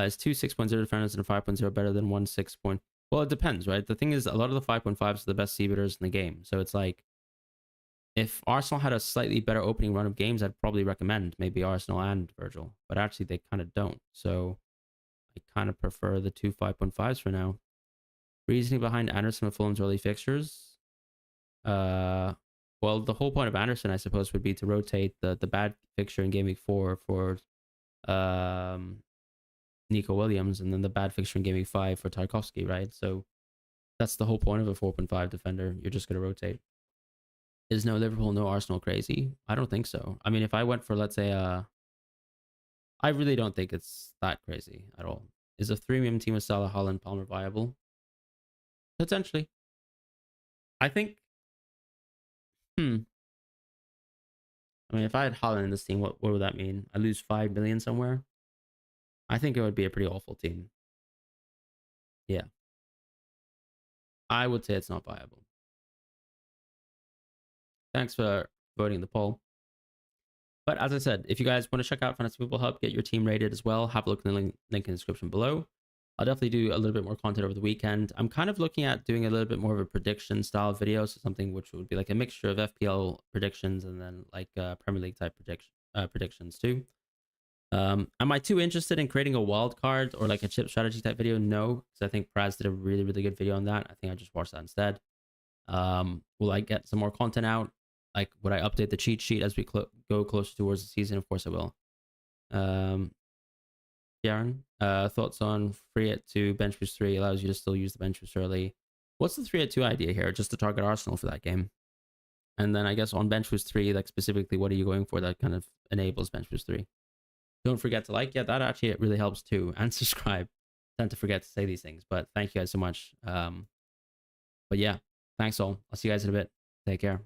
Is 2 6.0 defenders and a 5.0 better than 1 6. Well, it depends, right? The thing is, a lot of the 5.5s are the best C-beaters in the game. So it's like, if Arsenal had a slightly better opening run of games, I'd probably recommend maybe Arsenal and Virgil. But actually, they kind of don't. So I kind of prefer the two 5.5s for now. Reasoning behind Anderson with Fulham's early fixtures. Well, the whole point of Anderson, I suppose, would be to rotate the bad fixture in Game Week 4 for Nico Williams, and then the bad fixture in Game Week 5 for Tarkovsky, right? So that's the whole point of a 4.5 defender. You're just going to rotate. Is no Liverpool, no Arsenal crazy? I don't think so. I mean, if I went for, let's say, I really don't think it's that crazy at all. Is a 3-man team with Salah, Haaland, Palmer viable? Potentially. I think I mean, if I had Haaland in this team, what would that mean? I lose 5 million somewhere? I think it would be a pretty awful team. Yeah. I would say it's not viable. Thanks for voting the poll. But as I said, if you guys want to check out Fantasy Football Hub, get your team rated as well, have a look in the link in the description below. I'll definitely do a little bit more content over the weekend. I'm kind of looking at doing a little bit more of a prediction style video, so something which would be like a mixture of FPL predictions and then like Premier League type predictions too. Am I too interested in creating a wild card or like a chip strategy type video? No, because I think Praz did a really, really good video on that. I think I just watched that instead. Will I get some more content out? Like, would I update the cheat sheet as we go closer towards the season? Of course I will. Darren, thoughts on free it to bench boost 3 allows you to still use the bench boost early. What's the 3 at 2 idea here? Just to target Arsenal for that game. And then I guess on bench boost 3, like specifically, what are you going for that kind of enables bench boost 3? Don't forget to like. Yeah, that actually it really helps too. And subscribe. I tend to forget to say these things, but thank you guys so much. But yeah, thanks all. I'll see you guys in a bit. Take care.